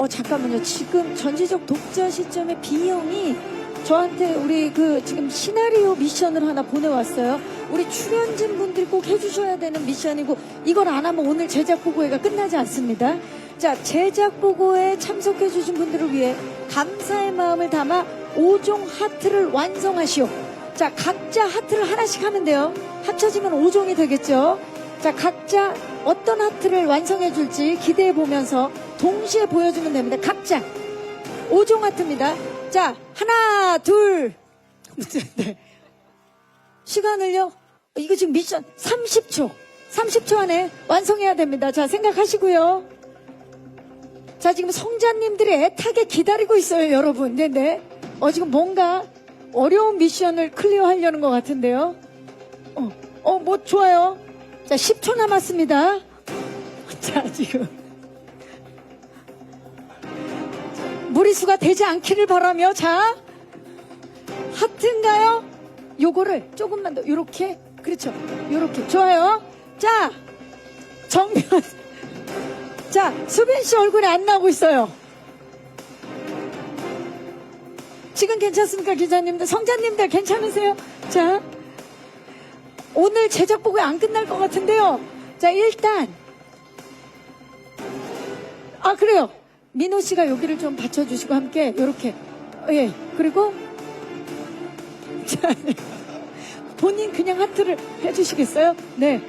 잠깐만요. 지금 전지적 독자 시점의 비영이 저한테 우리 지금 시나리오 미션을 하나 보내왔어요. 우리 출연진 분들이 꼭 해주셔야 되는 미션이고, 이걸 안 하면 오늘 제작 보고회가 끝나지 않습니다. 자, 제작 보고에 참석해주신 분들을 위해 감사의 마음을 담아 5종 하트를 완성하시오. 자, 각자 하트를 하나씩 하면 돼요. 합쳐지면 5종이 되겠죠. 자, 각자 어떤 하트를 완성해 줄지 기대해 보면서 동시에 보여주면 됩니다. 각자 5종 하트입니다. 자, 하나, 둘. 네. 시간을요? 이거 지금 미션 30초. 30초 안에 완성해야 됩니다. 자, 생각하시고요. 자, 지금 성자님들이 애타게 기다리고 있어요, 여러분. 네네. 지금 뭔가 어려운 미션을 클리어하려는 것 같은데요. 뭐 좋아요. 자, 10초 남았습니다. 자, 지금 무리수가 되지 않기를 바라며, 자, 하트인가요? 요거를 조금만 더 요렇게, 그렇죠, 요렇게. 좋아요. 자, 정면. 자, 수빈 씨 얼굴이 안 나오고 있어요. 지금 괜찮습니까, 기자님들? 성자님들 괜찮으세요? 자, 오늘 제작 보고 안 끝날 것 같은데요. 자, 일단 그래요. 민호 씨가 여기를 좀 받쳐주시고 함께 요렇게. 예. 그리고 자, 네. 본인 그냥 하트를 해주시겠어요? 네.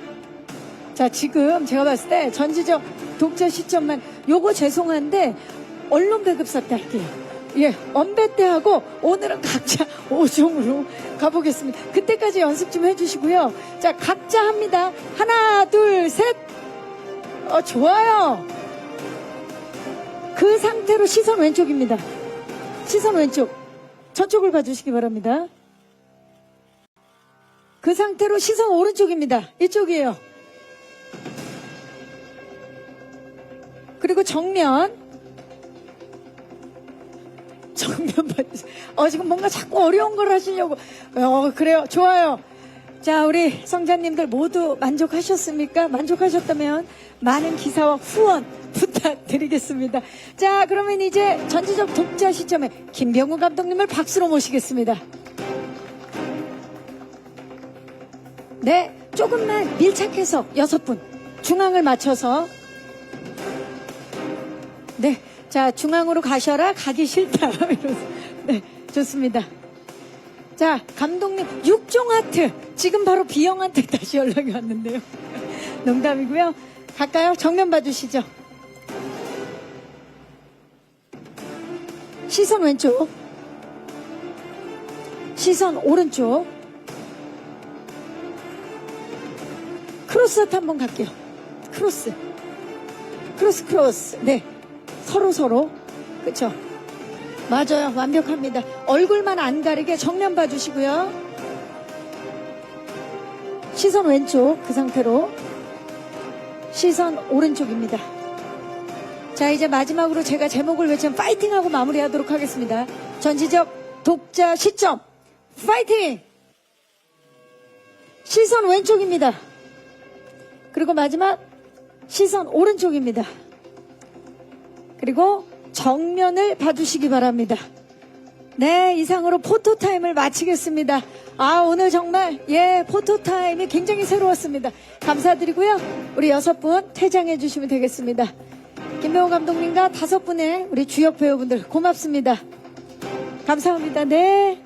자, 지금 제가 봤을 때 전지적 독자 시점만 요거 죄송한데 언론 배급사 때 할게요. 예, 언배 때 하고 오늘은 각자 5종으로 가보겠습니다. 그때까지 연습 좀 해주시고요. 자, 각자 합니다. 하나, 둘, 셋. 좋아요. 그 상태로 시선 왼쪽입니다. 시선 왼쪽. 저쪽을 봐주시기 바랍니다. 그 상태로 시선 오른쪽입니다. 이쪽이에요. 그리고 정면 봐주세요. 지금 뭔가 자꾸 어려운 걸 하시려고. 그래요. 좋아요. 자, 우리 성자님들 모두 만족하셨습니까? 만족하셨다면 많은 기사와 후원 부탁드리겠습니다. 자, 그러면 이제 전지적 독자 시점에 김병우 감독님을 박수로 모시겠습니다. 네, 조금만 밀착해서 6분 중앙을 맞춰서. 네, 자, 중앙으로 가셔라. 가기 싫다. 네, 좋습니다. 자, 감독님 6종 하트. 지금 바로 B형한테 다시 연락이 왔는데요. 농담이고요. 갈까요? 정면 봐주시죠. 시선 왼쪽, 시선 오른쪽. 크로스 하트 한번 갈게요. 크로스. 네, 서로. 그쵸? 맞아요. 완벽합니다. 얼굴만 안 가리게 정면 봐주시고요. 시선 왼쪽, 그 상태로. 시선 오른쪽입니다. 자, 이제 마지막으로 제가 제목을 외치면 파이팅하고 마무리하도록 하겠습니다. 전지적 독자 시점, 파이팅! 시선 왼쪽입니다. 그리고 마지막 시선 오른쪽입니다. 그리고 정면을 봐주시기 바랍니다. 네, 이상으로 포토타임을 마치겠습니다. 오늘 정말 포토타임이 굉장히 새로웠습니다. 감사드리고요. 우리 6분 퇴장해 주시면 되겠습니다. 김병우 감독님과 5분의 우리 주역 배우분들 고맙습니다. 감사합니다. 네.